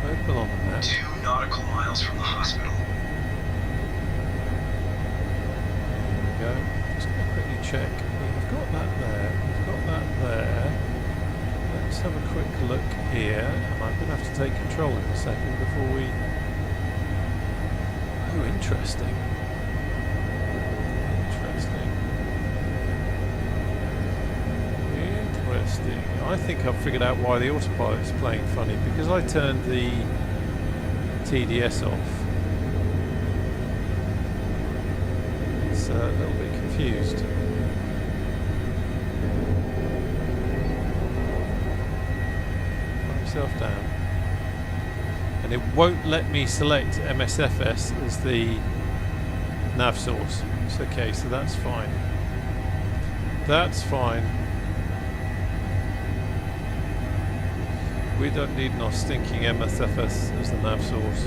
Open on the map. 2 nautical miles from the hospital. There we go. Just going to quickly check. We've got that there. We've got that there. Let's have a quick look here. And I'm going to have to take control in a second before we... Oh, interesting. Interesting. I think I've figured out why the autopilot is playing funny, because I turned the TDS off. It's a little bit confused. Put myself down. And it won't let me select MSFS as the nav source. It's okay, so that's fine. That's fine. We don't need no stinking MSFS as the nav source.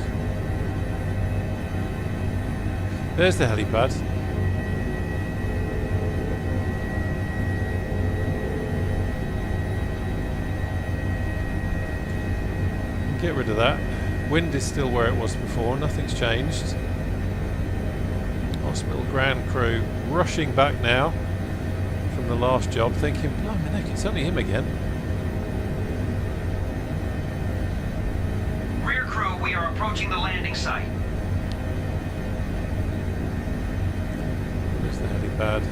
There's the helipad. Get rid of that. Wind is still where it was before, nothing's changed. Hospital ground crew rushing back now from the last job, thinking, blimey neck, it's only him again. Rear crew, we are approaching the landing site. There's the helipad.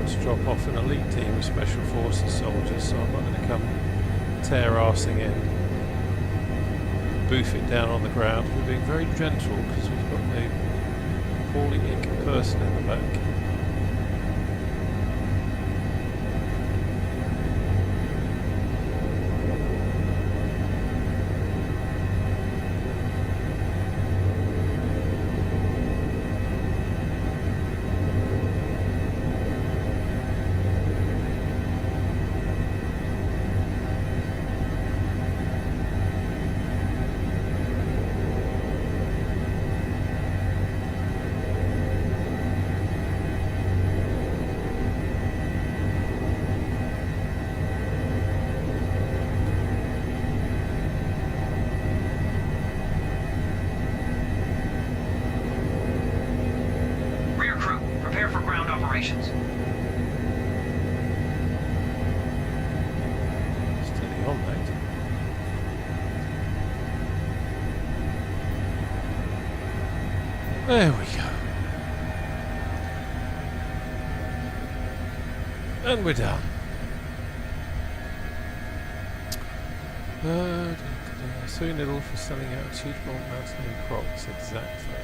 To drop off an elite team of special forces soldiers, so I'm not going to come tear arsing in, boof it down on the ground. We're being very gentle because we've got a poorly ick person in the back. There we go. And we're done. So little for selling out huge bulk mountain and crops. Exactly.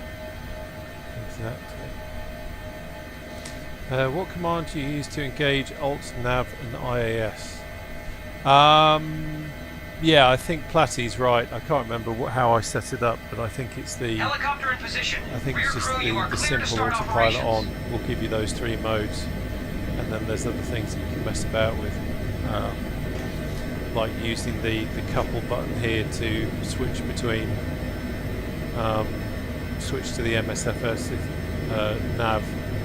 What command do you use to engage Alt, Nav and IAS? Yeah, I think Platty's right. I can't remember how I set it up, but I think it's the... Helicopter in position. I think Rear it's just crew, you are the clear to simple start autopilot operations. on will give you those 3 modes. And then there's other things that you can mess about with. Like using the couple button here to switch between... switch to the MSFS nav,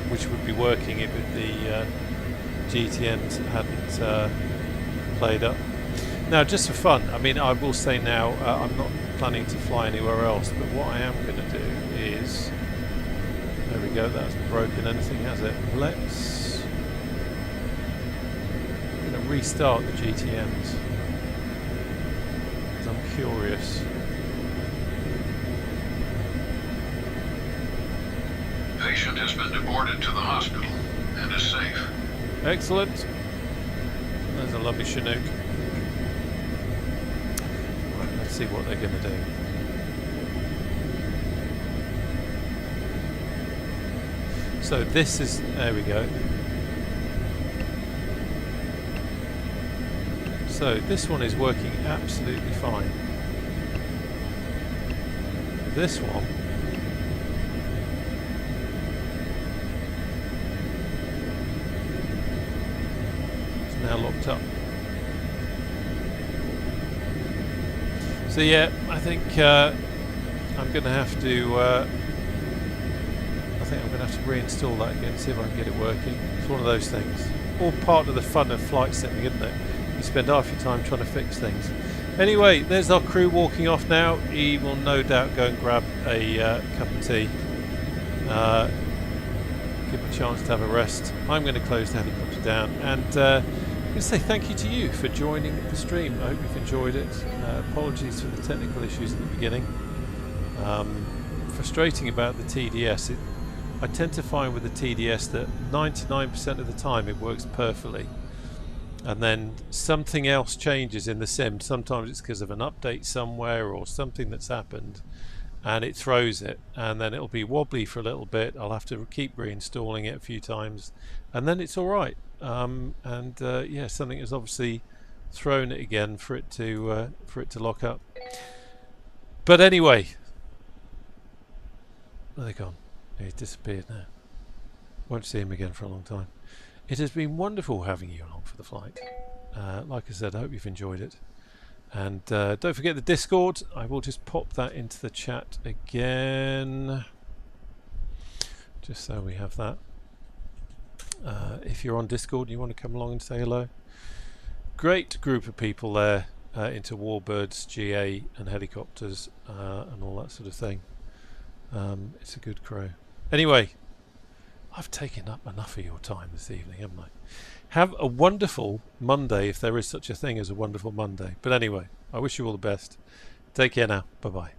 which would be working if the GTNs hadn't played up. Now, just for fun, I mean, I will say now, I'm not planning to fly anywhere else, but what I am going to do is... There we go, that hasn't broken anything, has it? Let's... I'm going to restart the GTNs, because I'm curious. Patient has been deported to the hospital and is safe. Excellent. There's a lovely Chinook. Right, let's see what they're going to do. So this is... There we go. So this one is working absolutely fine. This one... now locked up. So yeah, I think I'm going to have to reinstall that again, see if I can get it working. It's one of those things. All part of the fun of flight simming, isn't it? You spend half your time trying to fix things. Anyway, there's our crew walking off now. He will no doubt go and grab a cup of tea. Give him a chance to have a rest. I'm going to close the helicopter down and I'm going to say thank you to you for joining the stream. I hope you've enjoyed it. Apologies for the technical issues at the beginning. Frustrating about the TDS. I tend to find with the TDS that 99% of the time it works perfectly. And then something else changes in the sim. Sometimes it's because of an update somewhere or something that's happened and it throws it, and then it'll be wobbly for a little bit. I'll have to keep reinstalling it a few times and then it's alright. Yeah, something has obviously thrown it again for it to lock up. But anyway, where are they gone? He's disappeared now. Won't see him again for a long time. It has been wonderful having you along for the flight. Like I said, I hope you've enjoyed it. And don't forget the Discord. I will just pop that into the chat again, just so we have that. If you're on Discord and you want to come along and say hello, great group of people there into warbirds, GA and helicopters and all that sort of thing. It's a good crew. Anyway, I've taken up enough of your time this evening, haven't I? Have a wonderful Monday, if there is such a thing as a wonderful Monday. But anyway, I wish you all the best. Take care now. Bye-bye.